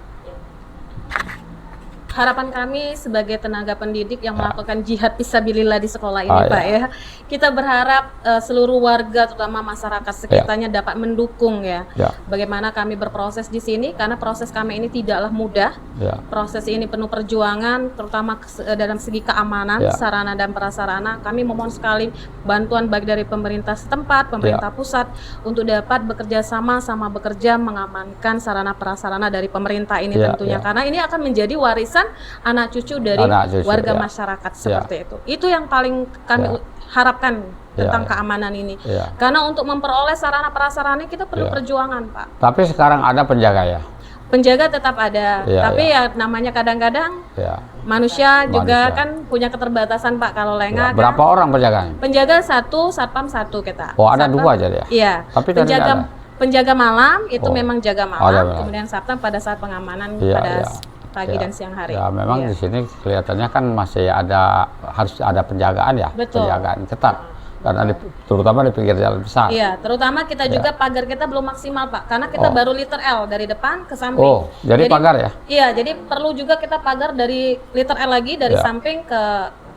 S3: Harapan kami sebagai tenaga pendidik yang melakukan jihad fisabilillah di sekolah ini
S1: Oh,
S3: Pak
S1: ya.
S3: ya, kita berharap seluruh warga terutama masyarakat sekitarnya dapat mendukung ya.
S1: Ya.
S3: Bagaimana kami berproses di sini karena proses kami ini tidaklah mudah.
S1: Ya.
S3: Proses ini penuh perjuangan terutama dalam segi keamanan,
S1: Ya.
S3: sarana dan prasarana. Kami memohon sekali bantuan baik dari pemerintah setempat, pemerintah pusat untuk dapat bekerja sama bekerja mengamankan sarana prasarana dari pemerintah ini
S1: Ya,
S3: tentunya
S1: ya.
S3: karena ini akan menjadi warisan anak cucu dari
S1: Anak cucu,
S3: warga
S1: ya.
S3: masyarakat seperti itu. Itu yang paling kami
S1: Ya.
S3: harapkan tentang
S1: Ya.
S3: keamanan ini.
S1: Ya.
S3: Karena untuk memperoleh sarana prasarana kita perlu
S1: Ya.
S3: perjuangan, Pak.
S1: Tapi sekarang ada penjaga ya.
S3: Penjaga tetap ada,
S1: Ya,
S3: tapi ya namanya kadang-kadang
S1: Ya.
S3: manusia juga
S1: Manusia.
S3: kan punya keterbatasan Pak. Kalau
S1: Ya.
S3: lengah
S1: Berapa
S3: kan
S1: orang penjaganya?
S3: penjaga 1, satpam 1 kita.
S1: Oh ada
S3: Satpam-
S1: 2 aja ya.
S3: Iya.
S1: Tapi tadi
S3: penjaga
S1: ada.
S3: penjaga malam itu
S1: Oh.
S3: memang jaga
S1: Ada
S3: malam,
S1: malam.
S3: kemudian satpam pada saat pengamanan
S1: Iya,
S3: pada
S1: iya.
S3: pagi
S1: Ya.
S3: dan siang hari.
S1: Ya memang
S3: Iya.
S1: di sini kelihatannya kan masih ada harus ada penjagaan ya.
S3: Betul.
S1: Penjagaan ketat. Karena terutama di pinggir jalan besar.
S3: Iya, terutama kita
S1: Ya.
S3: juga pagar kita belum maksimal Pak, karena kita
S1: Oh.
S3: baru liter L dari depan ke samping.
S1: Oh, jadi pagar ya?
S3: Iya, jadi perlu juga kita pagar dari liter L lagi dari
S1: Ya.
S3: samping ke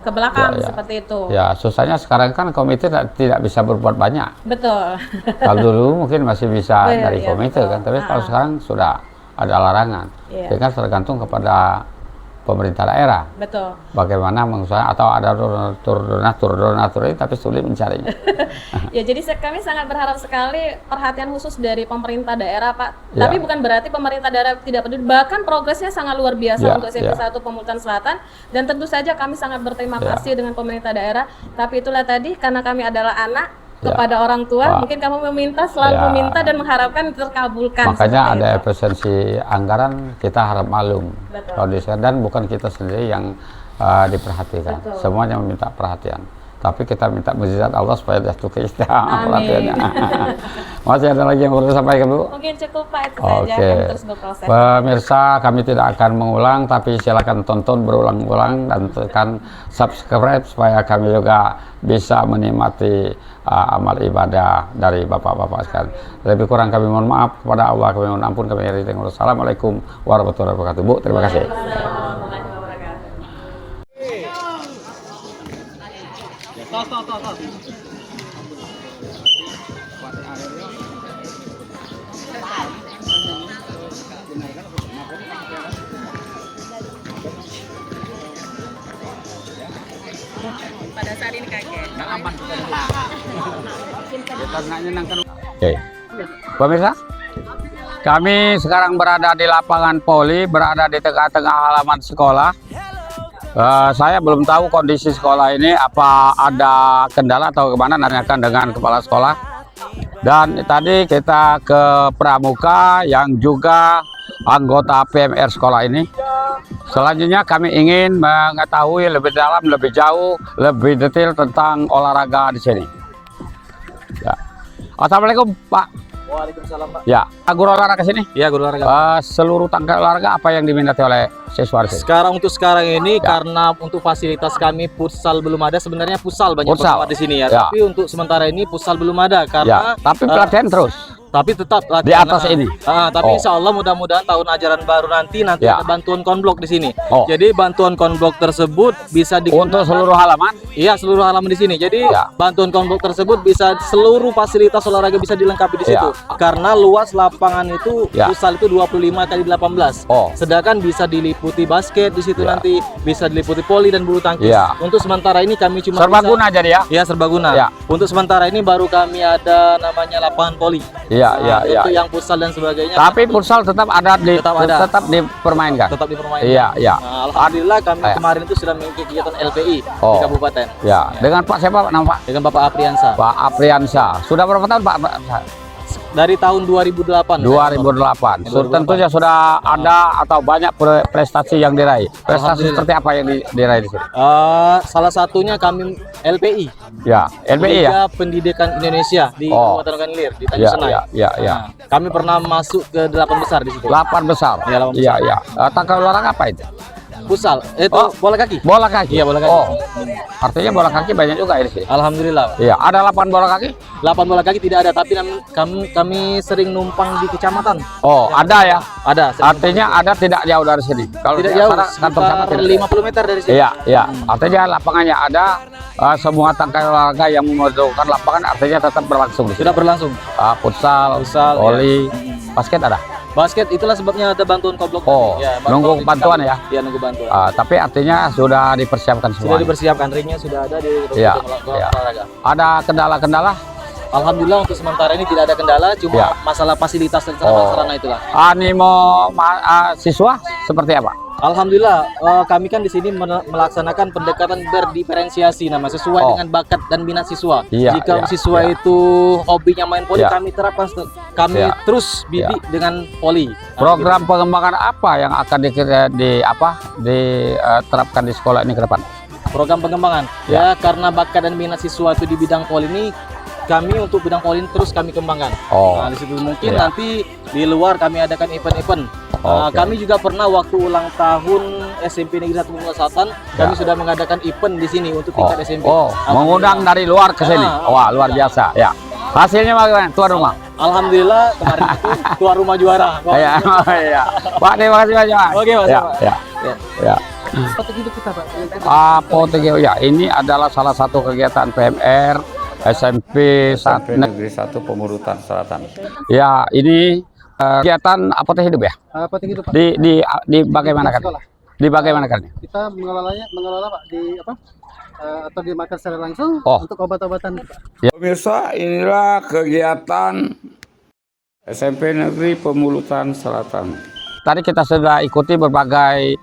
S3: belakang
S1: Ya, ya.
S3: seperti itu.
S1: Ya susahnya sekarang kan komite tidak bisa berbuat banyak.
S3: Betul.
S1: Kalau dulu mungkin masih bisa
S3: Iya,
S1: dari
S3: iya,
S1: komite
S3: betul.
S1: kan, tapi kalau
S3: Ah.
S1: sekarang sudah ada larangan.
S3: Iya.
S1: Jadi kan tergantung kepada pemerintah daerah.
S3: Betul.
S1: Bagaimana mengusahakan atau ada donatur ini tapi sulit mencarinya.
S3: Ya, jadi kami sangat berharap sekali perhatian khusus dari pemerintah daerah, Pak.
S1: Ya.
S3: Tapi bukan berarti pemerintah daerah tidak peduli, bahkan progresnya sangat luar biasa
S1: Ya,
S3: untuk SMP
S1: ya.
S3: 1 Pemulihan Selatan. Dan tentu saja kami sangat berterima
S1: Ya.
S3: kasih dengan pemerintah daerah. Tapi itulah tadi, karena kami adalah anak
S1: Ya.
S3: kepada orang tua,
S1: Pak.
S3: mungkin kamu selalu
S1: Ya.
S3: meminta dan mengharapkan terkabulkan.
S1: Makanya
S3: seperti
S1: ada
S3: itu.
S1: efisiensi anggaran, kita harap maklum.
S3: Betul.
S1: Kalau dan bukan kita sendiri yang diperhatikan.
S3: Betul.
S1: Semuanya meminta perhatian. Tapi kita minta mukjizat Allah supaya jatuh ke kita
S3: Amin.
S1: perhatiannya. Masih ada lagi yang perlu disampaikan Bu?
S3: Mungkin cukup Pak, itu saja.
S1: Oke.
S3: Kami terus berproses.
S1: Pemirsa, kami tidak akan mengulang, tapi silakan tonton berulang-ulang dan tekan subscribe supaya kami juga bisa menikmati amal ibadah dari bapak-bapak sekalian. Lebih kurang kami mohon maaf kepada Allah, kami mohon ampun, kami iri. Assalamualaikum warahmatullahi wabarakatuh. Bu, terima kasih.
S3: Pada saat ini kakek.
S1: Oke. Pemirsa, Kami sekarang berada di lapangan voli, berada di tengah-tengah halaman sekolah. Saya belum tahu kondisi sekolah ini, apa ada kendala atau kemana, nanyakan dengan kepala sekolah. Dan tadi kita ke pramuka yang juga anggota PMR sekolah ini. Selanjutnya kami ingin mengetahui lebih dalam, lebih jauh, lebih detail tentang olahraga di sini. Ya. Assalamualaikum Pak.
S6: Waalaikumsalam Pak.
S1: Ya, guru olahraga sini.
S6: Iya, guru olahraga.
S1: Seluruh tangga olahraga apa yang diminati oleh siswa di sini?
S6: Untuk sekarang ini karena untuk fasilitas kami futsal belum ada, sebenarnya futsal banyak
S1: Futsal.
S6: di sini ya.
S1: Ya.
S6: Tapi untuk sementara ini futsal belum ada
S1: Ya,
S6: karena
S1: tapi pelatihan terus.
S6: tapi tetap
S1: Di atas ini.
S6: Tapi
S1: Oh.
S6: insya Allah mudah-mudahan tahun ajaran baru nanti
S1: Ya.
S6: ada bantuan konblok di sini.
S1: Oh.
S6: Jadi bantuan konblok tersebut bisa
S1: Untuk seluruh halaman.
S6: Iya, seluruh halaman di sini. Jadi
S1: Ya.
S6: bantuan konblok tersebut bisa seluruh fasilitas olahraga bisa dilengkapi di situ.
S1: Ya.
S6: Karena luas lapangan itu
S1: Ya.
S6: futsal itu 25 kali 18.
S1: Oh.
S6: Sedangkan bisa diliputi basket di situ
S1: Ya.
S6: nanti, bisa diliputi voli dan bulu tangkis.
S1: Ya.
S6: Untuk sementara ini kami cuma
S1: Serbaguna jadi ya.
S6: Iya, serbaguna.
S1: Ya.
S6: Untuk sementara ini baru kami ada namanya lapangan voli.
S1: Iya, iya, iya.
S6: Untuk yang futsal dan sebagainya.
S1: Tapi futsal tetap ada
S6: Tetap ada.
S1: tetap dipermainkan.
S6: tetap dipermainkan.
S1: Iya, iya.
S6: Nah, alhamdulillah kami
S1: Ya.
S6: kemarin itu sudah mengikuti kegiatan LPI
S1: Oh.
S6: di kabupaten
S1: Ya, dengan Pak siapa nama Pak?
S6: dengan Bapak Apriansa.
S1: Pak Apriansa. Sudah berapa tahun Pak?
S6: Dari tahun 2008.
S1: 2008. Tentunya sudah ada atau banyak prestasi yang diraih. Prestasi
S6: Alhamdulillah.
S1: seperti apa yang diraih di sini?
S6: Salah satunya kami LPI.
S1: Ya, LPI ya.
S6: Liga Pendidikan Indonesia di
S1: Oh.
S6: Kabupaten Kanlir di Tanjung
S1: Ya,
S6: Senai.
S1: ya, ya, ya.
S6: Nah, kami pernah masuk ke 8 besar di situ.
S1: 8 besar.
S6: Ya, 8
S1: Iya,
S6: besar.
S1: iya. Tangga olahraga apa itu?
S6: Futsal. Itu
S1: Oh.
S6: bola kaki.
S1: Bola kaki.
S6: Iya, bola kaki.
S1: Oh. Artinya bola kaki banyak juga di sini.
S6: Alhamdulillah.
S1: Iya, ada 8 bola kaki?
S6: 8 bola kaki tidak ada, tapi kami sering numpang di kecamatan.
S1: Oh, ada ya.
S6: Ada. sering
S1: Artinya ada tidak jauh dari sini. Kalau
S6: tidak
S1: di
S6: jauh,
S1: sana kantor sama
S6: sekitar
S1: tidak.
S6: 50 meter dari sini.
S1: Iya, iya. Artinya lapangannya ada, semua tangkai olahraga yang membutuhkan lapangan artinya tetap berlangsung di sini.
S6: Sudah berlangsung.
S1: Futsal,
S6: Futsal,
S1: voli,
S6: ya.
S1: basket ada.
S6: Basket itulah sebabnya ada bantuan koblok.
S1: Oh, nunggu bantuan ya?
S6: Iya, nunggu bantuan.
S1: Tapi artinya sudah dipersiapkan
S6: Sudah
S1: semua.
S6: dipersiapkan, ringnya sudah ada di
S1: Iya,
S6: ruang
S1: iya.
S6: olahraga.
S1: Ada kendala-kendala?
S6: Alhamdulillah untuk sementara ini tidak ada kendala, cuma
S1: Ya.
S6: masalah fasilitas dan
S1: Oh.
S6: sarana itulah.
S1: Animo siswa seperti apa?
S6: Alhamdulillah kami kan di sini melaksanakan pendekatan berdiferensiasi nama sesuai
S1: Oh.
S6: dengan bakat dan minat siswa.
S1: Iya,
S6: Jika
S1: iya,
S6: siswa
S1: iya.
S6: itu hobinya main voli,
S1: Iya.
S6: kami terapkan kami
S1: Iya.
S6: terus bidik dengan voli. Nah,
S1: Program pengembangan apa yang akan diterapkan di sekolah ini ke depan?
S6: program pengembangan
S1: Ya.
S6: ya karena bakat dan minat siswa itu di bidang voli ini, kami untuk bidang voli ini terus kami kembangkan.
S1: Oh.
S6: Nah, di situ mungkin
S1: Ya.
S6: nanti di luar kami adakan event-event.
S1: Oke.
S6: Kami juga pernah waktu ulang tahun SMP Negeri 1 Pemuda Selatan, kami
S1: Ya.
S6: sudah mengadakan event di sini untuk tingkat SMP.
S1: Oh, mengundang dari luar ke sini. Wah, luar biasa. Ya. Hasilnya bagaimana? Tuan rumah.
S6: Alhamdulillah kemarin itu tuan rumah juara.
S1: Ya, iya. Pak, terima kasih banyak. Pak.
S6: Oke, Mas.
S1: Ya,
S6: Pak.
S1: ya,
S6: Ya.
S1: ya. Apotek ya, ini adalah salah satu kegiatan PMR SMP Negeri 1 Pemurutan Selatan. Ya, ini kegiatan apotek hidup ya.
S8: Apotek hidup Pak.
S1: Di bagaimana kan?
S8: Sekolah.
S1: Di bagaimana kan?
S8: Kita mengelola Pak di apa? Atau dimakan secara langsung
S1: Oh.
S8: untuk obat-obatan Pak.
S1: Ya. Pemirsa, inilah kegiatan SMP Negeri Pemulutan Selatan. Tadi kita sudah ikuti berbagai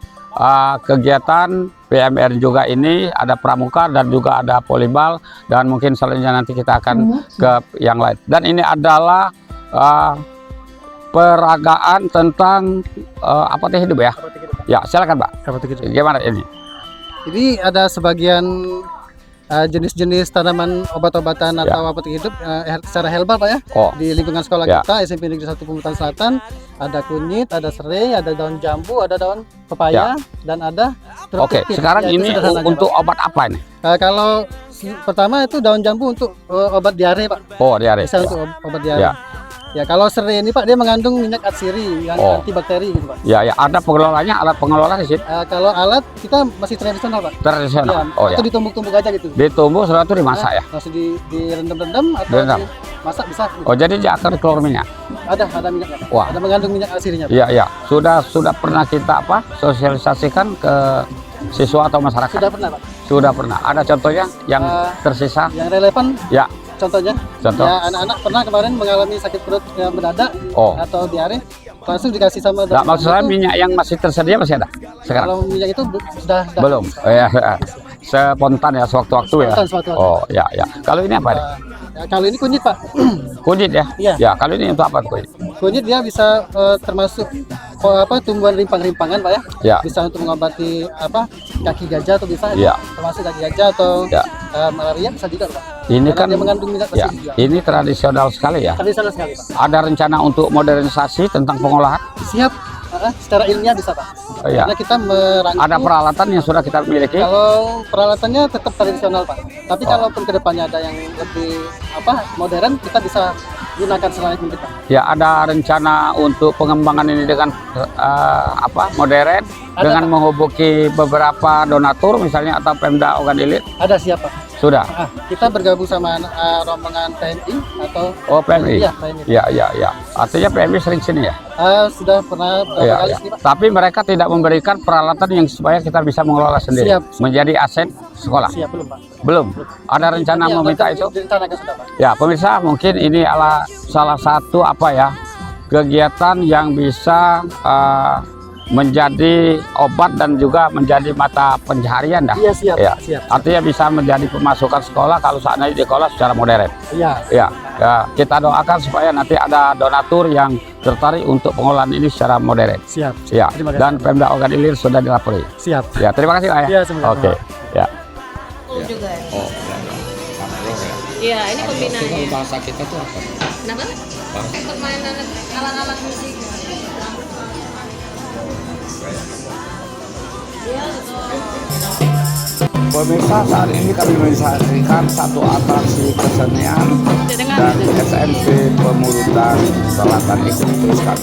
S1: kegiatan PMR juga ini, ada pramuka dan juga ada volleyball, dan mungkin selanjutnya nanti kita akan ke yang lain. Dan ini adalah peragaan tentang apotek hidup ya.
S8: Apotek hidup Pak.
S1: Ya, silakan Pak.
S8: Apotek hidup.
S1: Gimana ini?
S8: Ini ada sebagian jenis-jenis tanaman obat-obatan atau apotek hidup secara herbal Pak ya.
S1: Oh.
S8: Di lingkungan sekolah
S1: Ya.
S8: kita SMP Negeri 1 Pemurutan Selatan ada kunyit, ada serai, ada daun jambu, ada daun pepaya, dan ada jeruk
S1: Oke,
S8: nipis.
S1: sekarang
S8: Ya, itu
S1: ini
S8: sederhana aja,
S1: untuk
S8: Pak.
S1: obat apa ini?
S8: Kalau pertama itu daun jambu untuk obat diare Pak.
S1: Oh, diare.
S8: Bisa untuk obat diare.
S1: Ya.
S8: Ya, kalau serai ini Pak dia mengandung minyak atsiri yang
S1: Oh.
S8: antibakteri gitu Pak.
S1: Ya, ya, ada pengelolanya, alat pengelola di sini.
S8: Kalau alat kita masih tradisional Pak.
S1: Tradisional.
S8: Ya,
S1: Oh ya.
S8: atau ditumbuk-tumbuk aja gitu.
S1: Ditumbuh setelah itu dimasak ya.
S8: Langsung direndam-rendam atau
S1: Direndam.
S8: dimasak bisa. Gitu.
S1: Oh, jadi dia akan keluar minyak.
S8: Ada minyaknya. Pak.
S1: Wah.
S8: Ada mengandung minyak atsirinya. Pak.
S1: Iya, iya. Sudah pernah kita sosialisasikan ke siswa atau masyarakat?
S8: Sudah pernah Pak.
S1: Sudah pernah. Ada contohnya yang
S8: Eh,
S1: tersisa?
S8: Yang relevan
S1: Ya.
S8: contohnya.
S1: Contoh?
S8: Ya anak-anak pernah kemarin mengalami sakit perut yang mendadak atau diare, langsung dikasih sama
S1: Nggak, maksud saya minyak yang masih tersedia masih ada sekarang?
S8: Kalau minyak itu sudah
S1: Belum. Ya, spontan ya, sewaktu-waktu ya.
S8: Spontan, sewaktu-waktu.
S1: Oh ya ya. Kalau ini apa?
S8: Ya, kalau ini kunyit Pak.
S1: Kunyit ya?
S8: Iya.
S1: Ya, kalau ini untuk apa kunyit?
S8: Kunyit dia bisa termasuk tumbuhan rimpang-rimpangan Pak ya.
S1: Ya.
S8: Bisa untuk mengobati kaki gajah atau bisa
S1: Ya.
S8: termasuk kaki gajah atau
S1: Ya.
S8: malaria bisa juga Pak.
S1: Ini
S8: Karena
S1: kan
S8: dia mengandung minyak
S1: ya,
S8: asidi juga.
S1: ini tradisional sekali ya.
S8: Tradisional sekali Pak.
S1: Ada rencana untuk modernisasi tentang pengolahan?
S8: Siap. Secara ilmiah bisa Pak.
S1: Oh, iya.
S8: Karena kita merangkum.
S1: Ada peralatan yang sudah kita miliki?
S8: Kalau peralatannya tetap tradisional Pak. Tapi kalaupun kedepannya ada yang lebih modern, kita bisa gunakan selain mungkin Pak.
S1: Ya, ada rencana untuk pengembangan ini dengan modern dengan
S8: Pak.
S1: menghubungi beberapa donatur misalnya atau Pemda Ogan Ilir.
S8: Ada siap Pak.
S1: Sudah.
S8: Kita bergabung sama rombongan PMI atau
S1: PMI.
S8: Iya, PMI.
S1: Ya. Artinya PMI sering sini ya?
S8: Sudah pernah beberapa kali sini Pak.
S1: Tapi mereka tidak memberikan peralatan yang supaya kita bisa mengelola sendiri.
S8: Siap.
S1: Menjadi aset sekolah.
S8: Siap belum Pak?
S1: Belum. Ada rencana
S8: Iya,
S1: meminta
S8: sudah
S1: itu?
S8: direncanakan sudah Pak.
S1: Ya, pemirsa, mungkin ini adalah salah satu kegiatan yang bisa menjadi obat dan juga menjadi mata pencaharian dah.
S8: Iya siap.
S1: Ya.
S8: Siap.
S1: Artinya bisa menjadi pemasukan sekolah kalau seandainya dikelola secara modern.
S8: Iya.
S1: Ya, kita doakan supaya nanti ada donatur yang tertarik untuk pengolahan ini secara modern.
S8: Siap.
S1: Ya.
S8: Terima kasih.
S1: Dan Pemda Ogan Ilir sudah dilapori.
S8: Siap.
S1: Ya, terima kasih Pak ya.
S8: Iya, sama-sama.
S1: Oke. Ya.
S3: Juga. Iya, ini pembinaannya.
S1: Bahasa kita tuh apa?
S3: Kenapa? Permainan alat-alat musik.
S1: Pemirsa, saat ini kami menyaksikan satu atraksi kesenian dan SMC Pemulutan Selatan ikut teruskan.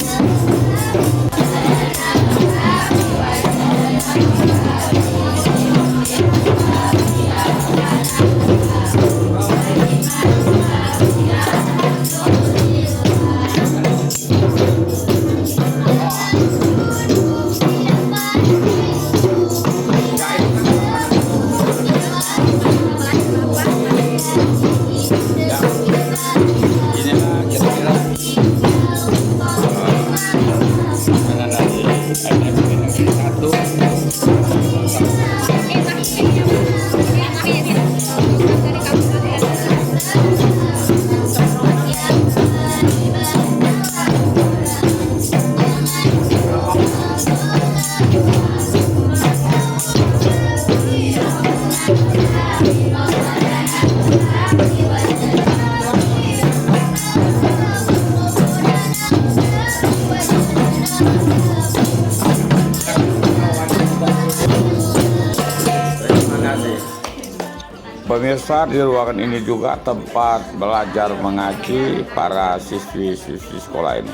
S1: Pemirsa, di ruangan ini juga tempat belajar mengaji para siswi-siswi sekolah ini.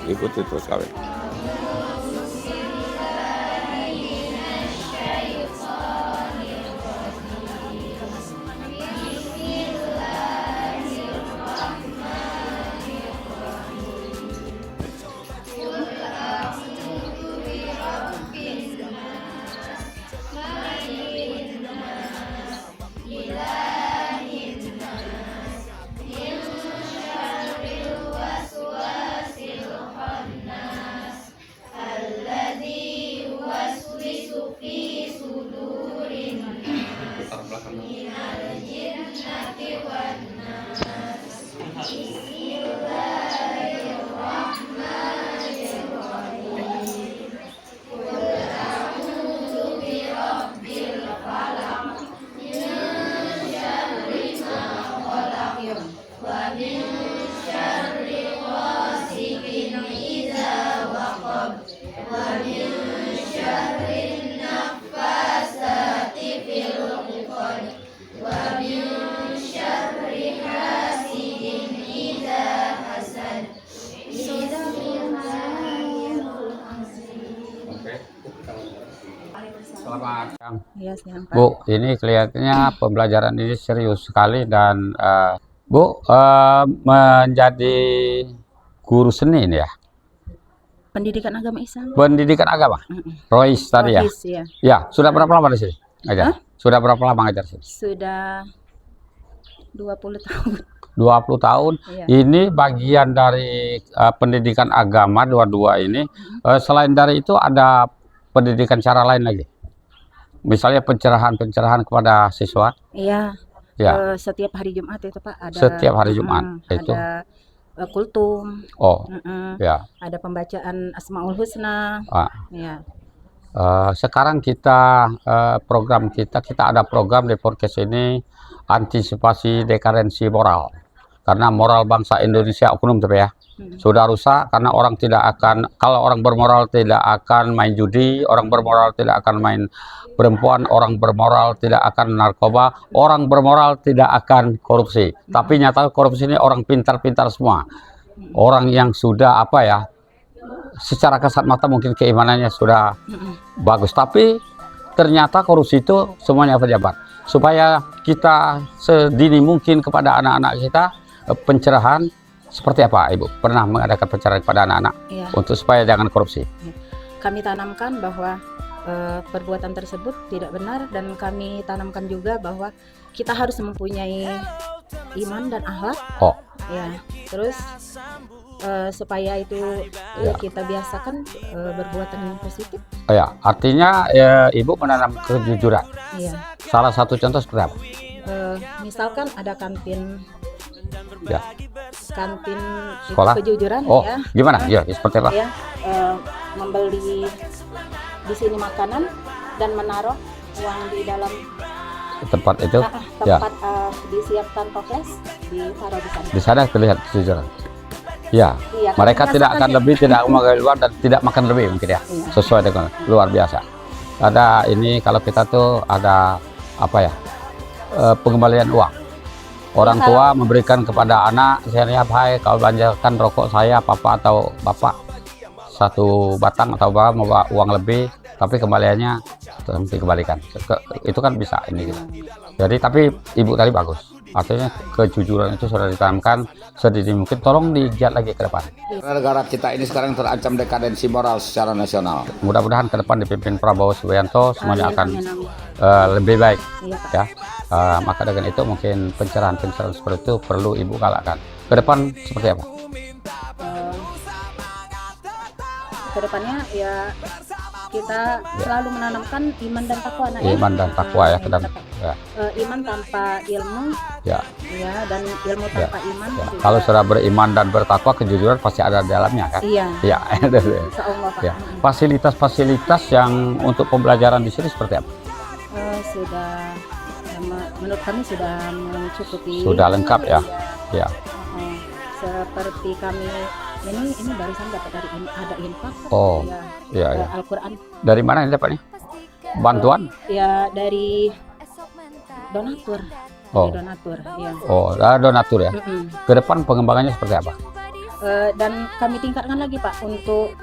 S1: Ikuti terus kami. Selamat siang.
S2: Iya, siang Pak.
S1: Bu, ini kelihatannya pembelajaran ini serius sekali dan Bu menjadi guru seni ini ya?
S2: Pendidikan agama Islam.
S1: Pendidikan agama? Rois tadi ya?
S2: Rois, ya.
S1: Ya, sudah berapa lama di sini ngajar? Sudah berapa lama ngajar sini?
S2: Sudah 20 tahun.
S1: 20 tahun.
S2: Iya.
S1: Ini bagian dari pendidikan agama dua-dua ini. Selain dari itu ada pendidikan cara lain lagi. Misalnya pencerahan kepada siswa.
S9: Iya.
S1: Ya.
S9: Setiap hari Jumat itu Pak ada.
S1: Setiap hari Jumat itu.
S9: Ada kultum.
S1: Oh. Ya.
S9: Ada pembacaan Asmaul Husna. Ya.
S1: Sekarang kita program kita ada program di podcast ini antisipasi dekadensi moral, karena moral bangsa Indonesia oknum tapi ya sudah rusak, karena kalau orang bermoral tidak akan main judi, orang bermoral tidak akan main perempuan, orang bermoral tidak akan narkoba, orang bermoral tidak akan korupsi. Tapi nyata korupsi ini orang pintar-pintar semua, orang yang sudah secara kasat mata mungkin keimanannya sudah bagus, tapi ternyata korupsi itu semuanya pejabat. Supaya kita sedini mungkin kepada anak-anak kita pencerahan seperti apa, Ibu? Pernah mengadakan pencerahan kepada anak-anak untuk supaya jangan korupsi?
S9: Kami tanamkan bahwa perbuatan tersebut tidak benar, dan kami tanamkan juga bahwa kita harus mempunyai iman dan akhlak. Ya, terus supaya itu kita biasakan berbuatan yang positif.
S1: Ya, artinya Ibu menanam kejujuran.
S9: Iya.
S1: Salah satu contoh seperti apa?
S9: Misalkan ada kantin
S1: sekolah,
S9: kejujuran ya.
S1: Gimana? Ya, seperti apa?
S9: Ya, membeli di sini makanan dan menaruh uang di dalam
S1: tempat itu.
S9: Tempat disiapkan toples, ditaruh di sana.
S1: Di sana terlihat kejujuran. Ya,
S9: Iya,
S1: mereka tidak akan lebih, tidak makan luar dan tidak makan lebih mungkin ya. Sesuai dengan luar biasa. Ada ini kalau kita tuh ada pengembalian uang. Orang tua memberikan kepada anak, saya hai kalau belanjakan rokok saya papa atau bapak 1 batang atau berapa mau uang lebih, tapi kembaliannya dikembalikan. Itu kan bisa ini gitu. Jadi tapi Ibu tadi bagus. Artinya kejujuran itu sudah ditanamkan sedini mungkin, tolong digiat lagi ke depan. Negara kita ini sekarang terancam dekadensi moral secara nasional. Mudah-mudahan ke depan dipimpin Prabowo Subianto semuanya akan lebih baik. Ya. Maka dengan itu mungkin pencerahan-pencerahan seperti itu perlu Ibu galakkan. Ke depan seperti apa?
S9: Kedepannya ya kita selalu menanamkan iman dan takwa.
S1: Iman dan takwa ya,
S9: iman tanpa ilmu dan ilmu tanpa iman.
S1: Kalau sudah beriman dan bertakwa, kejujuran pasti ada di dalamnya kan? Iya.
S9: Insyaallah, Pak.
S1: Fasilitas-fasilitas yang untuk pembelajaran di sini seperti apa?
S9: Sudah menurut kami sudah mencukupi.
S1: Sudah lengkap ya. Ya.
S9: Seperti kami ini barusan dapat dari ada infak.
S1: Iya.
S9: Al-Quran.
S1: Dari mana ini dapatnya? Bantuan?
S9: Ya dari donatur. Donatur. Ya.
S1: Donatur ya. Ke depan pengembangannya seperti apa?
S9: Dan kami tingkatkan lagi Pak untuk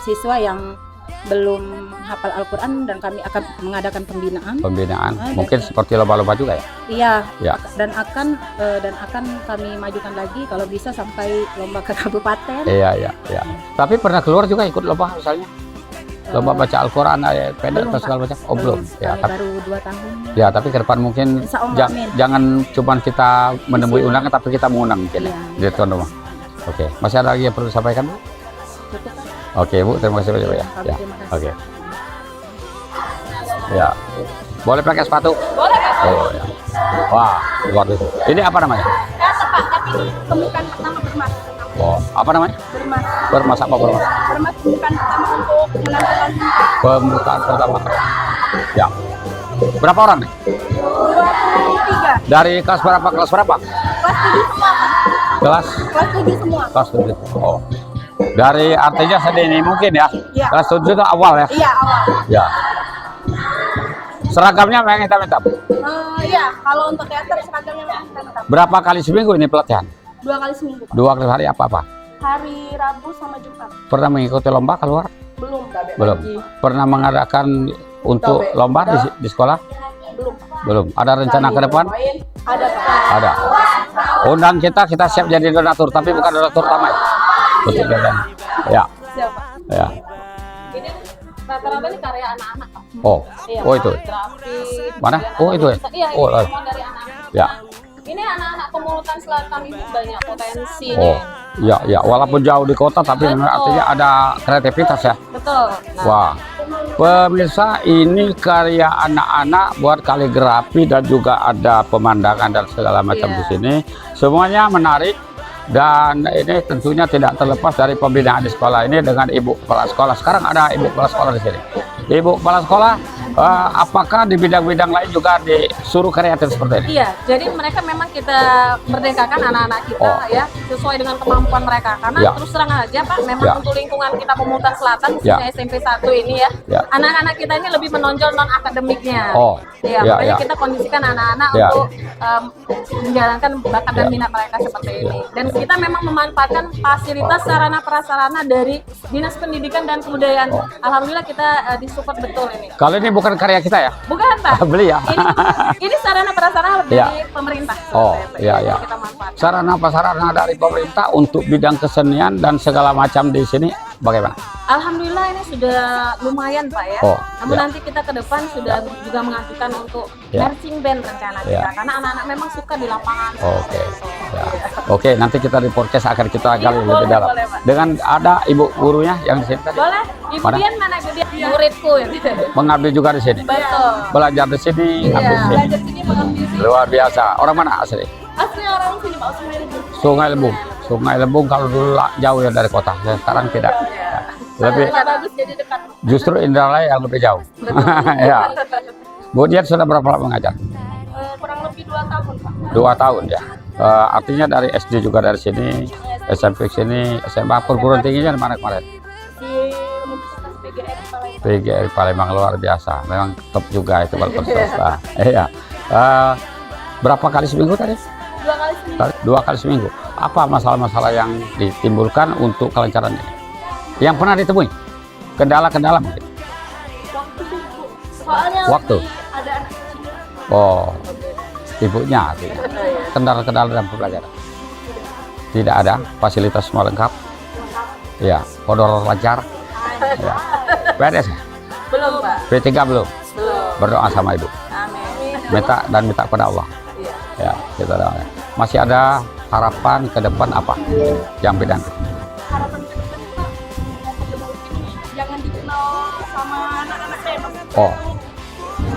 S9: siswa yang belum hafal Al-Quran, dan kami akan mengadakan pembinaan.
S1: Mungkin seperti lomba-lomba juga ya?
S9: Iya. Dan akan kami majukan lagi kalau bisa sampai lomba ke kabupaten.
S1: Iya. Tapi pernah keluar juga ikut lomba misalnya? Lomba baca Al-Quran ayat pendek atau segala macam? Belum. Ya,
S9: baru 2 tahun.
S1: Ya, tapi ke depan mungkin jangan cuma kita menemui undangan, tapi kita mengundang mungkin di tuan rumah. Oke. Masih ada lagi yang perlu disampaikan, Bu? Oke, Bu, terima kasih banyak ya. Oke. Ya. Boleh pakai sepatu?
S2: Boleh, Pak.
S1: Ya. Wah, luar biasa. Ini apa namanya?
S2: Pembukaan pertama bermas.
S1: Apa namanya?
S2: Bermas.
S1: Bermas apa bermas?
S2: Bermas pembukaan pertama untuk menentukan
S1: Pembukaan pertama. Ya. Berapa orang nih?
S2: 23.
S1: Dari kelas berapa?
S2: Kelas 7 semua.
S1: Kelas
S2: 7 semua.
S1: Kelas 7. Dari artinya sedini mungkin ya. Kelas 7 itu awal ya?
S2: Iya, awal.
S1: Ya. Seragamnya yang hitam-hitam?
S2: Iya, kalau untuk teater seragamnya hitam-hitam.
S1: Berapa kali seminggu ini pelatihan?
S2: 2 kali seminggu, Pak.
S1: 2 kali hari apa-apa?
S2: Hari Rabu sama Jumat.
S1: Pernah mengikuti lomba keluar? Belum. Pernah mengadakan untuk lomba di sekolah? Belum. Ada rencana ke depan?
S2: Ada, Pak.
S1: Ada. Undang kita siap jadi donatur, tapi bukan donatur tamai. Betul, ya.
S2: Siap, Pak.
S1: Ya.
S3: Ini rata-rata ini karya anak-anak.
S1: Itu.
S3: Grafis.
S1: Mana? Itu ya.
S3: Iya, semua dari anak-anak.
S1: Ya.
S3: Ini anak-anak Pemulutan Selatan itu banyak potensinya.
S1: Oh, ya, walaupun jauh di kota, tapi
S3: Betul.
S1: artinya ada kreativitas ya.
S3: Betul. Nah,
S1: Wah, pemirsa, ini karya anak-anak buat kaligrafi dan juga ada pemandangan dan segala macam di sini. Semuanya menarik dan ini tentunya tidak terlepas dari pembinaan di sekolah ini dengan ibu kepala sekolah. Sekarang ada ibu kepala sekolah di sini. Ibu kepala sekolah, apakah di bidang-bidang lain juga disuruh kreatif seperti ini?
S3: iya, jadi mereka memang kita merdekakan anak-anak kita ya sesuai dengan kemampuan mereka. Karena terus terang aja Pak, memang untuk lingkungan kita Pemulutan Selatan khususnya SMP 1 ini ya, anak-anak kita ini lebih menonjol non akademiknya. Makanya kita kondisikan anak-anak untuk menjalankan bakat dan minat mereka seperti ini. Dan kita memang memanfaatkan fasilitas sarana prasarana dari Dinas Pendidikan dan Kebudayaan. Alhamdulillah kita disupport betul ini.
S1: Kalau ini bukan karya kita ya?
S3: Bukan Pak.
S1: Beli ya?
S3: Ini sarana prasarana dari pemerintah.
S1: Iya.
S3: Kita manfaatkan.
S1: Sarana prasarana dari pemerintah untuk bidang kesenian dan segala macam di sini bagaimana?
S3: Alhamdulillah ini sudah lumayan Pak ya. Namun nanti kita ke depan sudah juga mengajukan untuk marching band rencana kita karena anak-anak memang suka di lapangan.
S1: Oke, nanti kita di podcast akan kita gali lebih dalam. Dengan ada ibu gurunya yang di sini tadi.
S3: Boleh. Ibu Dian mana Ibu Dian? Muridku ya.
S1: Mengambil juga di sini.
S3: Betul.
S1: Belajar di sini, ambil di sini.
S3: Belajar sini mengambil sini.
S1: Luar biasa. Orang mana asli?
S3: Asli orang sini Pak, Sungai Lebung.
S1: Sungai Lebung. Sungai Lebung kalau dulu jauh ya dari kota. Sekarang tidak. Lebih
S3: bagus jadi dekat.
S1: justru Indralaya yang lebih jauh. Ya. Bu Dian sudah berapa lama mengajar?
S3: Kurang lebih 2 tahun Pak.
S1: 2 tahun ya. Artinya dari SD juga dari sini, SMP sini, SMA, perguruan tingginya di mana kemarin?
S3: Di Universitas PGRI Palembang.
S1: PGRI Palembang luar biasa. Memang top juga itu walaupun swasta. Iya. Berapa kali seminggu tadi?
S3: 2 kali seminggu.
S1: 2 kali seminggu. Apa masalah-masalah yang ditimbulkan untuk kelancaran ini? Yang pernah ditemui? Kendala-kendala mungkin?
S3: Waktu sih Bu. Soalnya
S1: Waktu.
S3: ada anak kecil.
S1: Oh, ibunya artinya. Kendala-kendala dalam pembelajaran? Tidak ada, fasilitas semua lengkap? Ya, kodor lancar? Ya. PNS ya?
S3: Belum Pak.
S1: P3 belum? Berdoa sama ibu?
S3: Amin.
S1: Minta pada Allah? Ya, kita doa. Masih ada harapan ke depan apa yang bidang?
S3: Harapan kita jangan dikenal sama anak-anak saya Mas.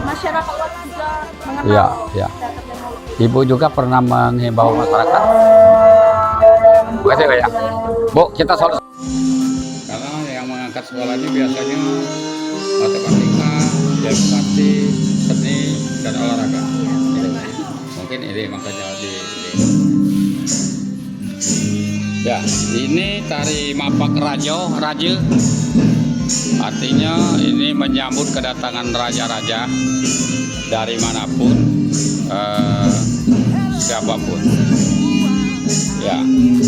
S3: Masyarakat luas juga mengenal.
S1: Ya. Ibu juga pernah menghimbau masyarakat? Ya. Bu, kita soal. Karena yang mengangkat sekolah ini biasanya matematika, geografi, seni, dan olahraga. Mungkin ini makanya Ya, ini tari Mapak Rajo, artinya ini menyambut kedatangan raja-raja dari manapun, siapapun. Ya,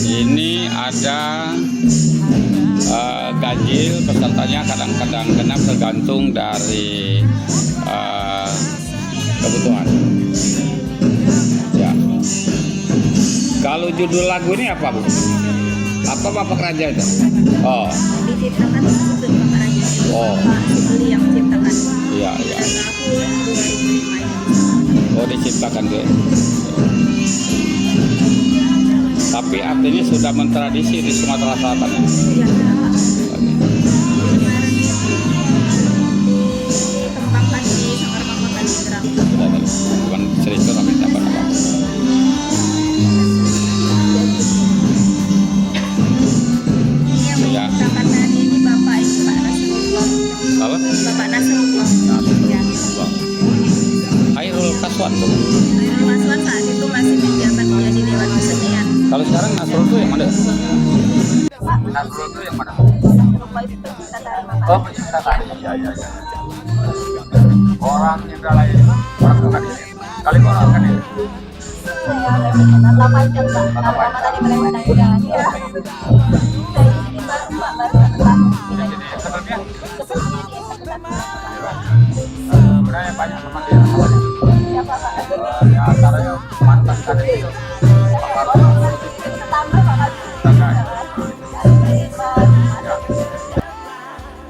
S1: ini ada ganjil, pesertanya kadang-kadang genap tergantung dari kebutuhan. Ya. Kalau judul lagu ini apa Bu? Apa Bapak Raja itu? Oh.
S9: Diciptakan untuk Bapak Raja. Beli yang menciptakan.
S1: Iya. Oh, diciptakan tuh. Tapi artinya sudah mentradisi di Sumatera Selatan. Ya?
S9: Dikembangkan di Samarang Kota Ningrat.
S1: Bukan cerita tapi tambah apa?
S9: Yang menciptakan tadi ini Bapak Nasrullah.
S1: Apa?
S9: Bapak Nasrullah. Ya.
S1: Khairul Kaswan.
S9: Khairul Kaswan saat itu masih menjabat menjadi Dewan Kesenian.
S1: Kalau sekarang Nasrul itu yang mana? Nasrul itu yang mana? Oh, ya. Orang Indralaya ini orang bukan ini. Kali orang kan ini.
S3: Lama jam Pak. Lama tadi mereka naik jalan ya. Ini baru Pak, baru
S1: Jadi sebelumnya sebenarnya banyak teman dia.
S3: siapa Pak?
S1: Ya antaranya mantan kader itu.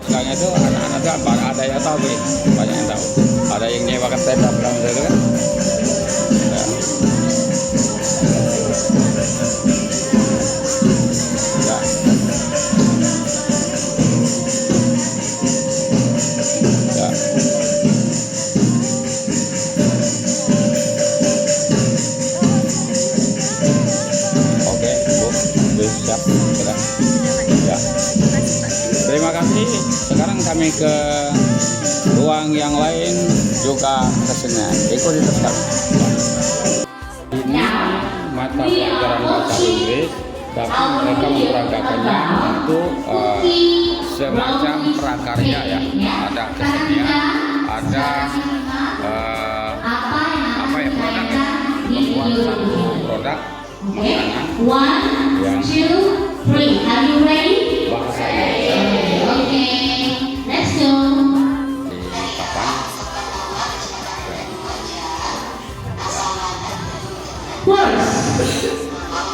S1: Misalnya itu anak-anak itu ada yang tahu, banyak yang tahu. Ada yang nyewakan tenda bilang gitu kan. Ya. ke ruang yang lain juga kesenian. Ikuti terus kami. Ini mata pelajaran bahasa Inggris, tapi mereka memperagakannya untuk semacam prakarya ya. Ada kesenian, ada apa ya, produk ya, membuat satu produk makanan yang bahasa Inggris. Di papan.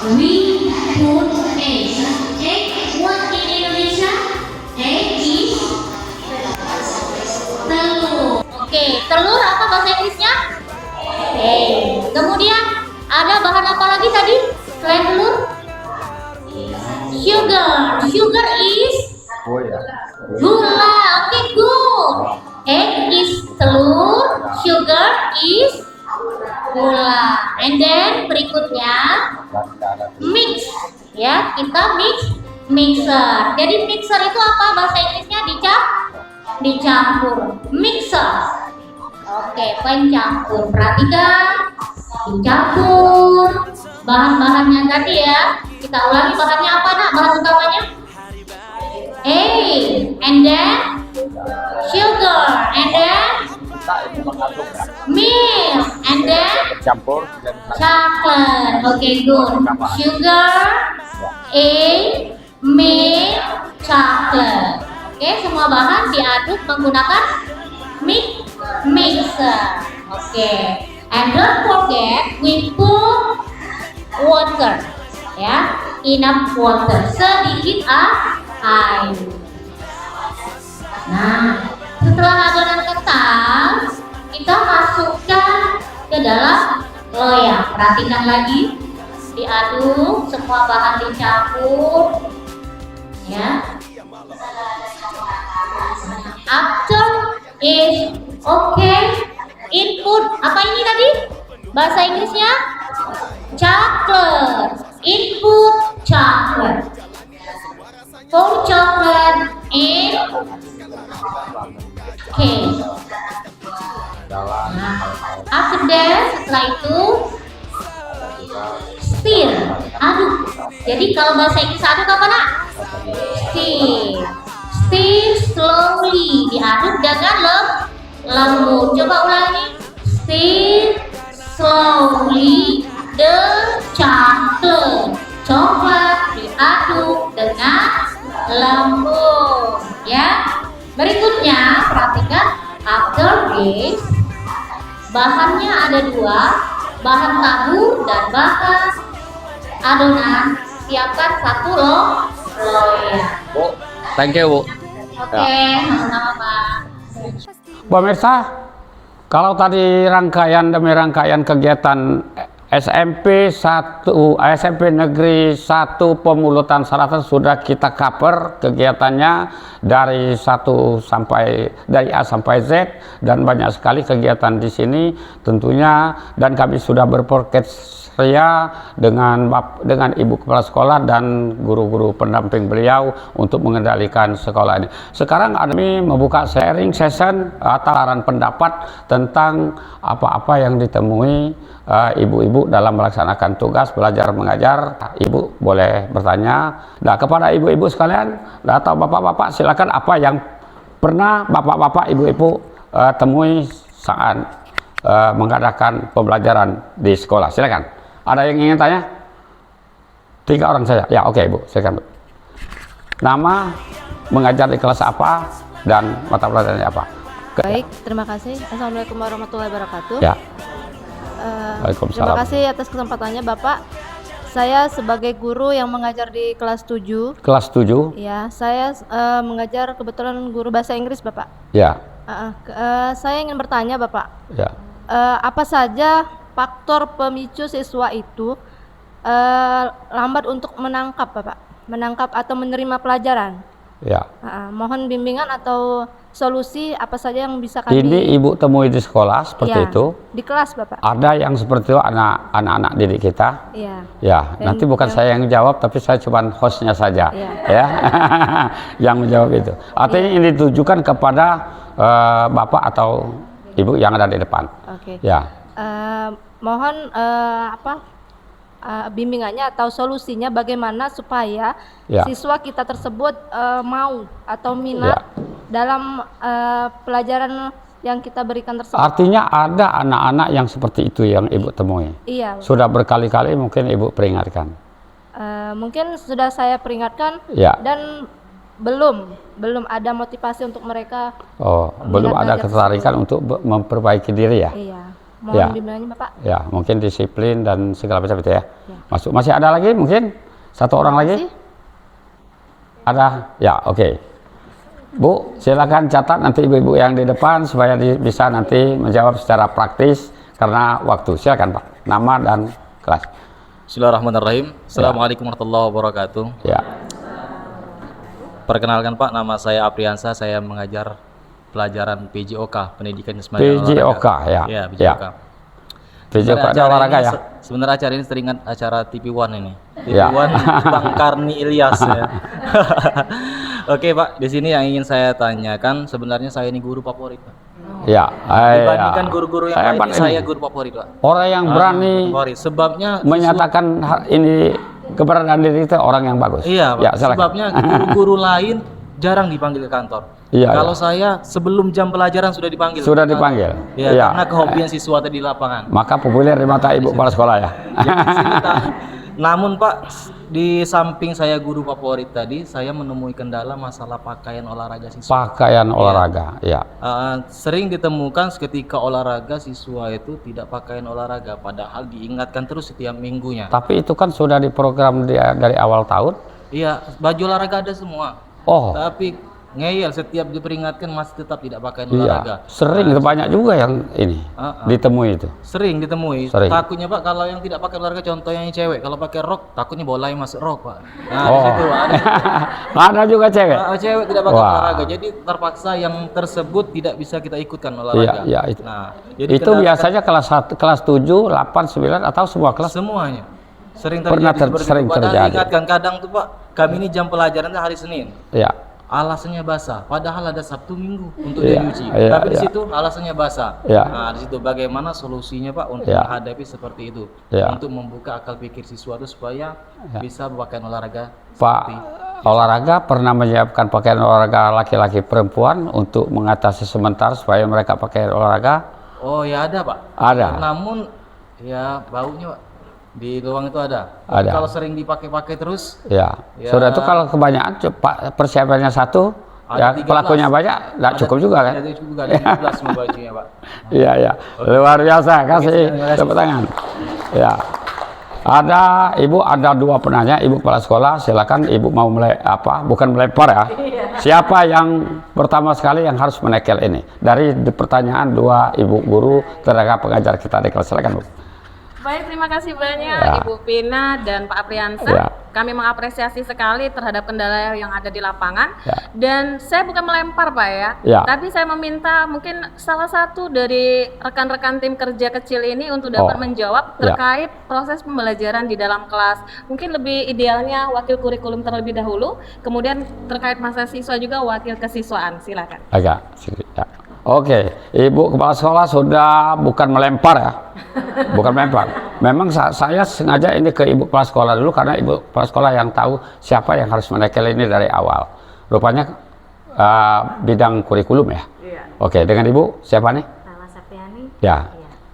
S10: We put egg. Egg, what in Indonesia? Egg is telur. Oke, telur apa bahasa Inggrisnya? Egg. Kemudian ada bahan apa lagi tadi selain telur? Sugar. Sugar is gula. Oke, good. Egg is telur. Sugar is gula. And then berikutnya mix, ya, kita mixer. Jadi mixer itu apa bahasa Inggrisnya? Dicampur. Mixer. Oke, pencampur. Perhatikan, dicampur bahan-bahannya tadi ya. Kita ulangi bahannya apa nak? Bahan utamanya egg, and then sugar, and then milk, and then chocolate. Okay, good. Sugar, egg, milk, chocolate. Oke, semua bahan diaduk menggunakan mixer. Oke, and don't forget we put water, ya, enough water, sedikit air. Nah, setelah adonan kental, kita masukkan ke dalam loyang. Perhatikan lagi, diaduk, semua bahan dicampur, ya. After is okay, input apa ini tadi? Bahasa Inggrisnya chocolate. Input chocolate. Pour chocolate in cake. After that, setelah itu stir, aduk. Jadi kalau bahasa Inggris aduk apa nak? Stir. Stir slowly, diaduk dengan lembut. Coba ulangi. Stir slowly the chocolate. Coklat diaduk dengan lembut, ya. Berikutnya perhatikan, after this bahannya ada dua, bahan tabur dan bahan adonan. Siapkan satu loyang.
S1: Bu, thank you, Bu.
S10: Oke, sama-sama Pak.
S1: Pemirsa, kalau tadi rangkaian demi rangkaian kegiatan SMP Negeri 1 Pemulutan Selatan sudah kita cover kegiatannya dari A sampai Z, dan banyak sekali kegiatan di sini tentunya, dan kami sudah berproses dengan Ibu Kepala Sekolah dan guru-guru pendamping beliau untuk mengendalikan sekolah ini. Sekarang kami membuka sharing session atau saran pendapat tentang apa-apa yang ditemui ibu-ibu dalam melaksanakan tugas belajar mengajar. Ibu boleh bertanya. Nah, kepada ibu-ibu sekalian atau bapak-bapak, silakan apa yang pernah bapak-bapak ibu-ibu temui saat mengadakan pembelajaran di sekolah. Silakan. Ada yang ingin tanya? 3 orang saja. Ya, oke, Ibu. Silakan, Bu. Nama, mengajar di kelas apa, dan mata pelajarannya apa?
S11: Baik, terima kasih. Assalamualaikum warahmatullahi wabarakatuh.
S1: Ya.
S11: Waalaikumsalam. Terima kasih atas kesempatannya, Bapak. Saya sebagai guru yang mengajar di kelas 7.
S1: Kelas 7?
S11: Ya, saya mengajar kebetulan guru bahasa Inggris, Bapak.
S1: Ya.
S11: Saya ingin bertanya, Bapak.
S1: Ya.
S11: Apa saja faktor pemicu siswa itu lambat untuk menangkap, Bapak? Menangkap atau menerima pelajaran?
S1: Ya.
S11: Mohon bimbingan atau solusi apa saja yang bisa kami.
S1: Ini Ibu temui di sekolah seperti
S11: Iya,
S1: itu.
S11: di kelas Bapak.
S1: Ada yang seperti itu anak-anak didik kita.
S11: Iya.
S1: Ya, nanti bukan saya yang jawab, tapi saya cuma hostnya saja,
S11: Iya.
S1: ya, yang menjawab itu. Artinya ini ditujukan kepada Bapak atau Ibu yang ada di depan.
S11: Oke.
S1: Ya.
S11: Mohon bimbingannya atau solusinya bagaimana supaya
S1: Ya.
S11: siswa kita tersebut mau atau minat dalam pelajaran yang kita berikan tersebut.
S1: Artinya ada anak-anak yang seperti itu yang Ibu temui.
S11: Iya.
S1: Sudah berkali-kali mungkin Ibu peringatkan.
S11: Mungkin sudah saya peringatkan
S1: Ya.
S11: dan belum ada motivasi untuk mereka.
S1: Oh, belum ada
S11: belajar
S1: ketertarikan untuk memperbaiki diri ya.
S11: Iya. Mohon
S1: Ya.
S11: bimbingannya Bapak.
S1: Ya, mungkin disiplin dan segala macam itu ya. Masih ada lagi mungkin satu orang lagi? Ada? Ya, oke. Bu, silakan catat nanti ibu-ibu yang di depan supaya bisa nanti menjawab secara praktis karena waktu. Silakan Pak, nama dan kelas.
S6: Bismillahirrahmanirrahim. Assalamualaikum warahmatullahi wabarakatuh.
S1: Ya.
S6: Perkenalkan Pak, nama saya Apriansa, saya mengajar pelajaran PJOK, Pendidikan Jasmani dan
S1: PJOK
S6: Olahraga.
S1: ya.
S6: Iya, PJOK.
S1: PJOK ada olahraga ya.
S6: Sebenarnya acara ini seringan acara TV One ini. TV
S1: Ya.
S6: One Bang Karni Ilyas ya. Oke Pak, di sini yang ingin saya tanyakan, sebenarnya saya ini guru favorit Pak.
S1: Ya.
S6: Dibandingkan guru-guru yang lain,
S1: ini.
S6: saya guru favorit Pak.
S1: Orang yang berani
S6: Favorit. Sebabnya
S1: menyatakan ini keberadaan diri itu orang yang bagus.
S6: iya Pak.
S1: Ya, silakan.
S6: Sebabnya guru-guru lain jarang dipanggil ke kantor.
S1: Iya,
S6: Kalau
S1: iya.
S6: saya sebelum jam pelajaran sudah dipanggil.
S1: Sudah dipanggil.
S6: Ya,
S1: Iya.
S6: karena kehobian siswa tadi di lapangan.
S1: Maka populer di mata ibu kepala sekolah ya.
S6: Namun Pak, di samping saya guru favorit tadi, saya menemui kendala masalah pakaian olahraga siswa.
S1: Pakaian olahraga, ya.
S6: Sering ditemukan ketika olahraga siswa itu tidak pakaian olahraga, padahal diingatkan terus setiap minggunya.
S1: Tapi itu kan sudah diprogram dari awal tahun.
S6: Iya, baju olahraga ada semua.
S1: Oh.
S6: Tapi ngeyel setiap diperingatkan masih tetap tidak pakaian
S1: Iya.
S6: olahraga.
S1: Sering banyak juga yang ini ditemui itu.
S6: Sering ditemui.
S1: Sering.
S6: Takutnya Pak kalau yang tidak pakai olahraga, contoh yang cewek, kalau pakai rok takutnya bola yang masuk rok Pak. Nah, di situ ada.
S1: Ada juga cewek.
S6: Cewek tidak pakai
S1: Wah.
S6: olahraga, jadi terpaksa yang tersebut tidak bisa kita ikutkan olahraga.
S1: Iya, itu.
S6: Nah, jadi
S1: Itu biasanya kelas 1, kelas 7, 8, 9 atau semua kelas?
S6: semuanya sering
S1: Pernah
S6: terjadi seperti
S1: sering
S6: itu. Padahal
S1: terjadi.
S6: ingatkan kadang tuh Pak, kami ini jam pelajaran hari Senin.
S1: Ya.
S6: Alasannya basah, padahal ada Sabtu Minggu untuk
S1: Iya,
S6: diuji.
S1: iya,
S6: Tapi di
S1: iya.
S6: situ alasannya basah.
S1: Iya.
S6: Nah, di situ bagaimana solusinya Pak untuk
S1: Iya.
S6: menghadapi seperti itu,
S1: Iya.
S6: untuk membuka akal pikir siswa itu supaya bisa berpakaian olahraga.
S1: Pak, olahraga pernah menyiapkan pakaian olahraga laki-laki perempuan untuk mengatasi sementara supaya mereka pakai olahraga?
S6: Oh ya ada Pak.
S1: Ada.
S6: Namun ya baunya Pak di ruang itu ada. Tapi
S1: Ada.
S6: kalau sering dipakai-pakai terus,
S1: Ya.
S6: Ya.
S1: Sudah itu kalau kebanyakan persiapannya satu, ya
S6: ada 13.
S1: pelakunya banyak, nggak cukup juga kan?
S6: Ada juga ada 13 semua bajunya Pak.
S1: Iya, iya. Luar biasa. Kasih
S6: terima kasih.
S1: tepuk tangan. Ya. Ada Ibu, ada 2 penanya, Ibu kepala sekolah, silakan Ibu mau bukan melempar ya. Siapa yang pertama sekali yang harus menekel ini? Dari pertanyaan 2 Ibu guru tenaga pengajar kita di kelas, silakan Bu.
S3: Baik, terima kasih banyak
S1: Ya.
S3: Ibu Pina dan Pak Apriansa.
S1: Ya.
S3: Kami mengapresiasi sekali terhadap kendala yang ada di lapangan.
S1: Ya.
S3: Dan saya bukan melempar Pak ya,
S1: Ya.
S3: tapi saya meminta mungkin salah satu dari rekan-rekan tim kerja kecil ini untuk dapat
S1: Oh.
S3: menjawab
S1: Ya.
S3: terkait proses pembelajaran di dalam kelas. Mungkin lebih idealnya wakil kurikulum terlebih dahulu, kemudian terkait masa siswa juga wakil kesiswaan. Silakan.
S1: Agak sedikit ya. Oke, Ibu kepala sekolah sudah bukan melempar ya, bukan melempar. Memang saya sengaja ini ke Ibu kepala sekolah dulu karena Ibu kepala sekolah yang tahu siapa yang harus menekel ini dari awal. Rupanya bidang kurikulum ya.
S3: Iya.
S1: Oke, dengan Ibu siapa nih?
S4: Lala Septiani.
S1: Ya.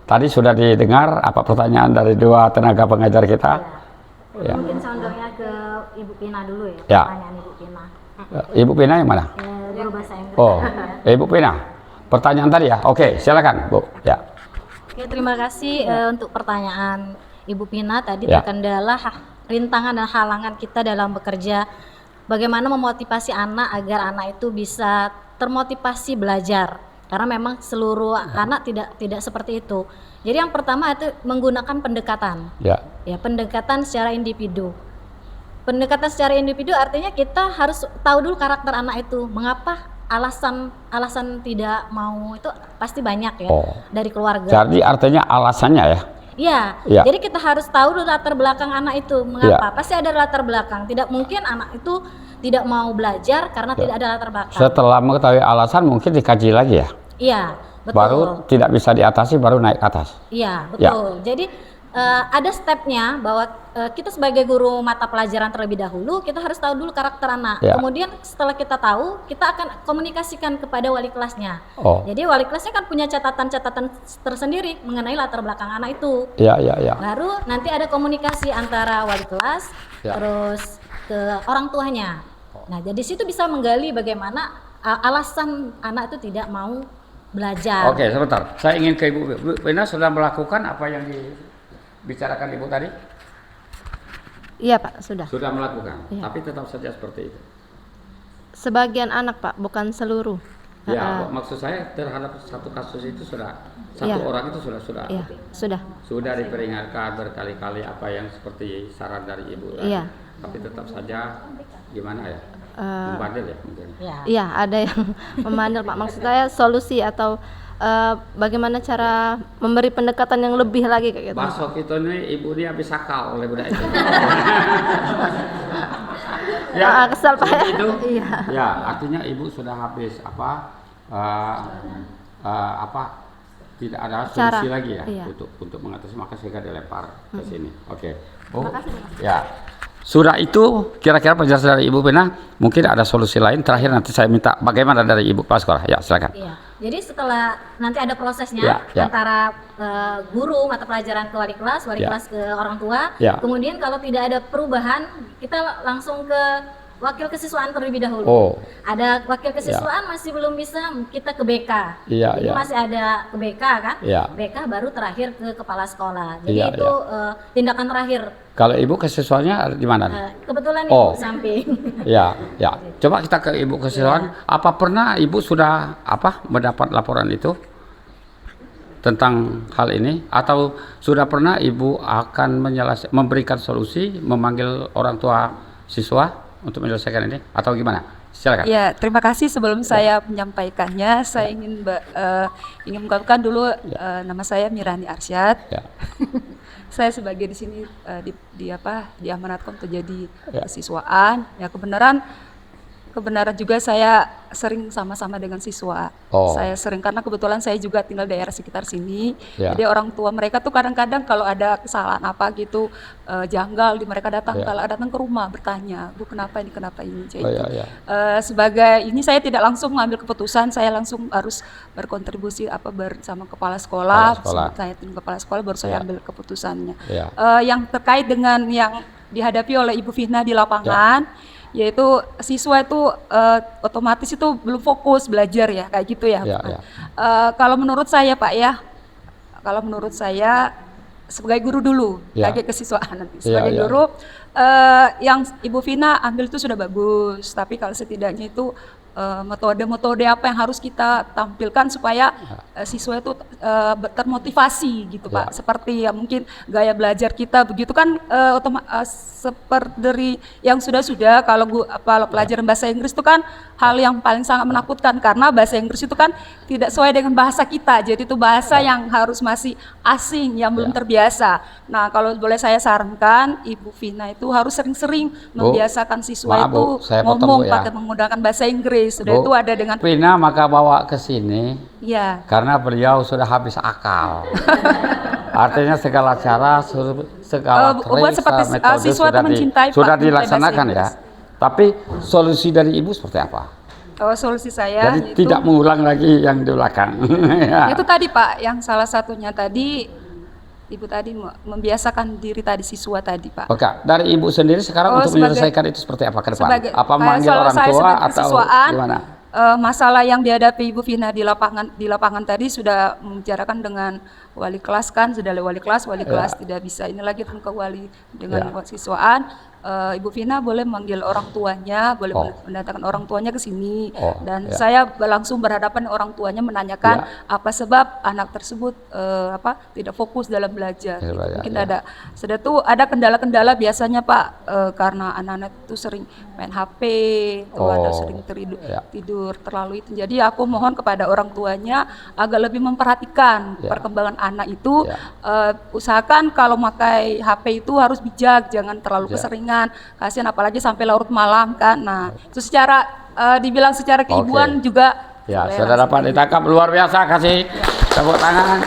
S1: Tadi sudah didengar apa pertanyaan dari 2 tenaga pengajar kita? Ya.
S4: Mungkin condongnya ke Ibu Pina dulu ya,
S1: Ya.
S4: pertanyaan Ibu Pina.
S1: Ibu Pina yang mana?
S4: Guru bahasa Inggris.
S1: Oh, Ibu Pina. Pertanyaan tadi ya. Oke, silakan Bu. Ya.
S4: Oke, terima kasih untuk pertanyaan Ibu Pina tadi
S1: Ya.
S4: terkendala rintangan dan halangan kita dalam bekerja. Bagaimana memotivasi anak agar anak itu bisa termotivasi belajar. Karena memang seluruh anak tidak seperti itu. Jadi yang pertama itu menggunakan pendekatan.
S1: Ya.
S4: Ya, pendekatan secara individu. Pendekatan secara individu artinya kita harus tahu dulu karakter anak itu. Mengapa alasan tidak mau itu pasti banyak ya dari keluarga.
S1: Jadi artinya alasannya ya?
S4: Iya.
S1: Ya.
S4: Jadi kita harus tahu dulu latar belakang anak itu mengapa. Pasti ada latar belakang. Tidak mungkin anak itu tidak mau belajar karena tidak ada latar belakang.
S1: Setelah mengetahui alasan mungkin dikaji lagi ya?
S4: Iya, betul.
S1: Baru tidak bisa diatasi baru naik ke atas.
S4: Iya, betul. Jadi ada stepnya bahwa kita sebagai guru mata pelajaran terlebih dahulu kita harus tahu dulu karakter anak. Kemudian setelah kita tahu, kita akan komunikasikan kepada wali kelasnya. Jadi wali kelasnya kan punya catatan-catatan tersendiri mengenai latar belakang anak itu. Baru nanti ada komunikasi antara wali kelas terus ke orang tuanya. Nah, jadi situ bisa menggali bagaimana alasan anak itu tidak mau belajar.
S1: Oke, sebentar. Saya ingin ke Ibu. Bu Vina sudah melakukan apa yang dibicarakan Ibu tadi?
S11: Iya Pak, sudah.
S1: Sudah melakukan, tapi tetap saja seperti itu.
S11: Sebagian anak Pak, bukan seluruh.
S1: Ya, maksud saya terhadap satu kasus itu sudah satu orang itu sudah diperingatkan berkali-kali apa yang seperti saran dari Ibu tadi. Tapi tetap saja gimana ya? Membandel ya mungkin.
S11: Iya, ada yang membandel Pak. Maksud saya solusi atau bagaimana cara memberi pendekatan yang lebih lagi kayak gitu.
S1: Masuk itu nih Ibu dia habis sakal oleh budak itu.
S11: Kesal Pak.
S1: Itu, ya, artinya Ibu sudah habis tidak ada solusi lagi ya untuk mengatasi, maka sehingga dilempar ke sini. Oke. Ya. Sudah itu kira-kira penjelasan dari Ibu Vina, mungkin ada solusi lain. Terakhir nanti saya minta bagaimana dari Ibu Kepala Sekolah. Ya, silakan.
S4: Jadi setelah nanti ada prosesnya antara guru mata pelajaran ke wali kelas ke orang tua. Kemudian kalau tidak ada perubahan, kita langsung ke wakil kesiswaan terlebih dahulu. Ada wakil kesiswaan masih belum bisa, kita ke BK. Jadi masih ada ke BK kan? BK baru terakhir ke kepala sekolah. Jadi itu tindakan terakhir.
S1: Kalau Ibu kesiswaannya di mana?
S4: Kebetulan Ibu samping.
S1: Ya. Coba kita ke Ibu kesiswaan. Apa pernah Ibu sudah mendapat laporan itu tentang hal ini, atau sudah pernah Ibu akan memberikan solusi, memanggil orang tua siswa untuk menyelesaikan ini, atau gimana? Silakan.
S2: Ya, terima kasih. Sebelum saya menyampaikannya, saya ingin mengungkapkan dulu nama saya Mirani Arsyad. Saya sebagai di sini diamanatkan untuk jadi kesiswaan. Ya, kebenaran juga saya sering sama-sama dengan siswa. Saya sering, karena kebetulan saya juga tinggal daerah sekitar sini. Jadi orang tua mereka tuh kadang-kadang kalau ada kesalahan apa gitu janggal, mereka datang ke rumah bertanya, Bu kenapa ini. Jadi sebagai ini saya tidak langsung mengambil keputusan, saya langsung harus berkontribusi bersama kepala sekolah. Saya tim kepala sekolah baru saya ambil keputusannya. Yang terkait dengan yang dihadapi oleh Ibu Vina di lapangan. Yaitu siswa itu otomatis itu belum fokus belajar ya, kayak gitu ya. Kalau menurut saya Pak kalau menurut saya sebagai guru dulu, kayak kesiswaan nanti sebagai guru yang Ibu Vina ambil itu sudah bagus, tapi kalau setidaknya itu metode apa yang harus kita tampilkan supaya siswa itu termotivasi gitu Pak. Seperti ya mungkin gaya belajar kita begitu kan seperti dari yang sudah kalau pelajaran bahasa Inggris itu kan hal yang paling sangat menakutkan, karena bahasa Inggris itu kan tidak sesuai dengan bahasa kita, jadi itu bahasa yang harus masih asing, yang belum terbiasa. Nah, kalau boleh saya sarankan Ibu Vina itu harus sering-sering membiasakan siswa itu ngomong pakai menggunakan bahasa Inggris. Sudah itu ada dengan
S1: Vina maka bawa ke sini.
S2: Karena
S1: beliau sudah habis akal. Artinya segala cara, segala metode sudah dilaksanakan ya. Tapi solusi dari Ibu seperti apa?
S2: Solusi saya
S1: jadi tidak mengulang lagi yang di belakang.
S2: Itu tadi Pak, yang salah satunya tadi Ibu tadi membiasakan diri tadi siswa tadi Pak.
S1: Oke, dari Ibu sendiri sekarang untuk menyelesaikan itu seperti apa ke depan? Apa manggil orang tua atau gimana?
S2: Masalah yang dihadapi Ibu Vina di lapangan tadi sudah membicarakan dengan wali kelas kan, sudah wali kelas tidak bisa ini lagi ke wali dengan siswaan. Ibu Vina boleh manggil orang tuanya, boleh mendatangkan orang tuanya ke sini, dan saya langsung berhadapan dengan orang tuanya menanyakan apa sebab anak tersebut tidak fokus dalam belajar. Mungkin ada kendala-kendala biasanya Pak, karena anak-anak itu sering main HP, ada sering tidur prematur terlalu itu. Jadi aku mohon kepada orang tuanya agak lebih memperhatikan perkembangan anak itu. Usahakan kalau pakai HP itu harus bijak, jangan terlalu keseringan. Kasihan apalagi sampai larut malam kan. Nah, itu secara dibilang secara keibuan juga.
S1: Ya, sudah dapat ditangkap, luar biasa, kasih tepuk tangan.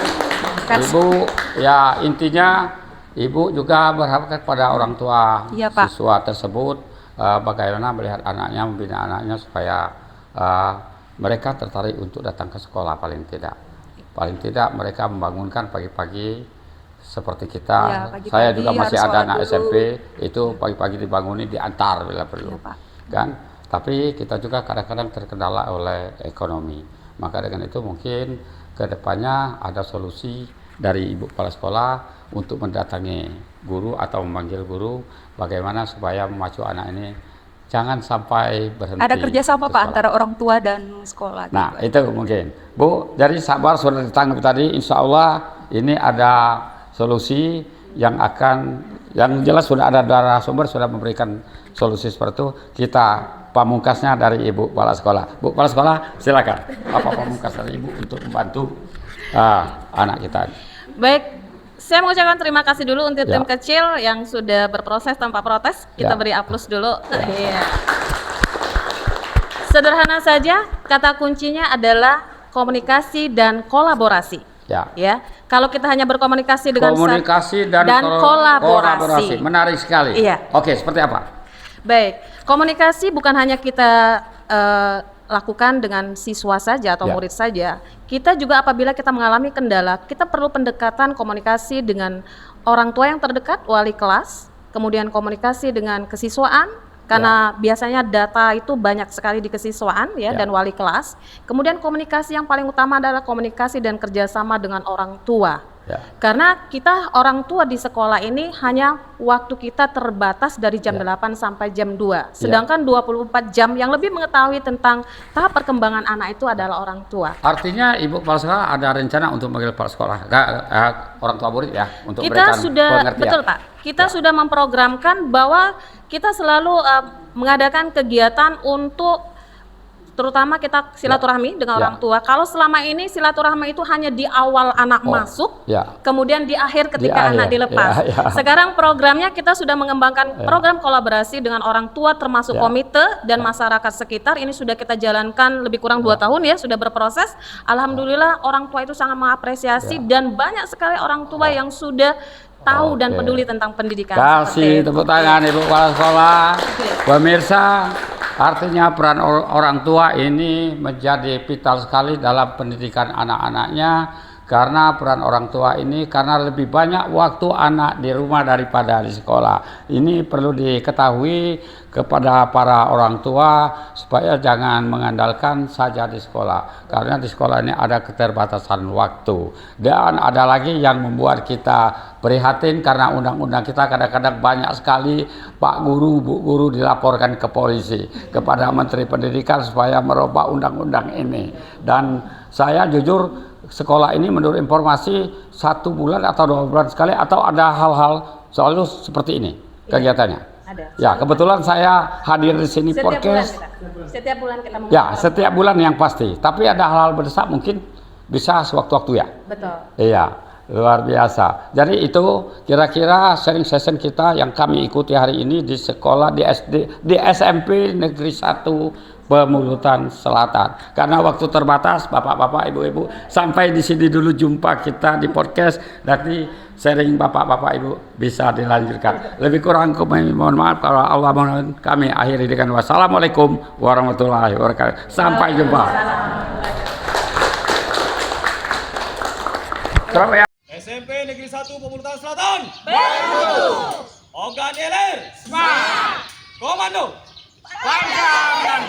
S1: Ibu, ya intinya Ibu juga berharap kepada orang tua siswa tersebut bagaimana melihat anaknya, membina anaknya supaya mereka tertarik untuk datang ke sekolah paling tidak. Paling tidak mereka membangunkan pagi-pagi seperti kita.
S2: Pagi-pagi
S1: saya juga masih ada anak
S2: dulu.
S1: SMP, itu pagi-pagi dibangunin, diantar bila perlu. Kan? Tapi kita juga kadang-kadang terkendala oleh ekonomi. Maka dengan itu mungkin kedepannya ada solusi dari Ibu Kepala Sekolah untuk mendatangi guru atau memanggil guru bagaimana supaya memacu anak ini jangan sampai berhenti.
S2: Ada kerjasama Pak antara orang tua dan sekolah.
S1: Nah itu mungkin Bu, jadi sabar sudah ditangkap tadi, insya Allah ini ada solusi yang jelas sudah ada narasumber sudah memberikan solusi seperti itu. Kita pamungkasnya dari Ibu Kepala Sekolah. Bu Kepala Sekolah silakan. Apa pamungkas dari Ibu untuk membantu anak kita?
S3: Baik, saya mengucapkan terima kasih dulu untuk tim kecil yang sudah berproses tanpa protes. Kita beri aplaus dulu. Sederhana saja, kata kuncinya adalah komunikasi dan kolaborasi. Ya, kalau kita hanya berkomunikasi dengan
S1: komunikasi dan kolaborasi. Menarik sekali. Oke, seperti apa?
S3: Baik, komunikasi bukan hanya kita lakukan dengan siswa saja atau murid saja. Kita juga apabila kita mengalami kendala, kita perlu pendekatan komunikasi dengan orang tua yang terdekat, wali kelas, kemudian komunikasi dengan kesiswaan, karena biasanya data itu banyak sekali di kesiswaan dan wali kelas. Kemudian komunikasi yang paling utama adalah komunikasi dan kerjasama dengan orang tua. Karena kita orang tua di sekolah ini hanya waktu kita terbatas dari jam 8 sampai jam 2. Sedangkan 24 jam yang lebih mengetahui tentang tahap perkembangan anak itu adalah orang tua.
S1: Artinya Ibu Kepala Sekolah ada rencana untuk memanggil kepala sekolah, orang tua murid untuk
S3: kita
S1: memberikan
S3: sudah
S1: pengertian.
S3: Betul Pak, kita sudah memprogramkan bahwa kita selalu mengadakan kegiatan untuk terutama kita silaturahmi dengan orang tua. Kalau selama ini silaturahmi itu hanya di awal anak masuk, kemudian di akhir ketika anak dilepas. Sekarang programnya kita sudah mengembangkan program kolaborasi dengan orang tua termasuk komite dan masyarakat sekitar. Ini sudah kita jalankan lebih kurang 2 tahun sudah berproses. Alhamdulillah orang tua itu sangat mengapresiasi dan banyak sekali orang tua yang sudah tahu dan peduli tentang pendidikan.
S1: Kasih tepuk tangan Ibu Kepala Sekolah. Pemirsa, artinya peran orang tua ini menjadi vital sekali dalam pendidikan anak-anaknya, karena peran orang tua ini karena lebih banyak waktu anak di rumah daripada di sekolah. Ini perlu diketahui kepada para orang tua supaya jangan mengandalkan saja di sekolah, karena di sekolah ini ada keterbatasan waktu. Dan ada lagi yang membuat kita prihatin karena undang-undang kita kadang-kadang banyak sekali Pak Guru, Bu Guru dilaporkan ke polisi, kepada Menteri Pendidikan supaya merubah undang-undang ini. Dan saya jujur sekolah ini menurut informasi 1 bulan atau 2 bulan sekali atau ada hal-hal selalu seperti ini kegiatannya. Ya, kebetulan saya hadir di sini podcast.
S3: Setiap bulan kita
S1: setiap bulan yang pasti. Tapi ada hal-hal mendesak mungkin bisa sewaktu-waktu ya.
S3: Betul.
S1: Iya, luar biasa. Jadi itu kira-kira sharing session kita yang kami ikuti hari ini di sekolah di SMP Negeri 1 Pemulutan Selatan. Karena waktu terbatas, Bapak-bapak, Ibu-ibu, sampai di sini dulu jumpa kita di podcast. Nanti sharing Bapak-bapak, Ibu bisa dilanjutkan. Lebih kurang kami mohon maaf kalau Allah mohon kami akhiri dengan wassalamualaikum warahmatullahi wabarakatuh. Sampai jumpa.
S12: SMP Negeri 1 Pemulutan Selatan. Betul. Organ Hilir. Semangat. Komando. Pangkal.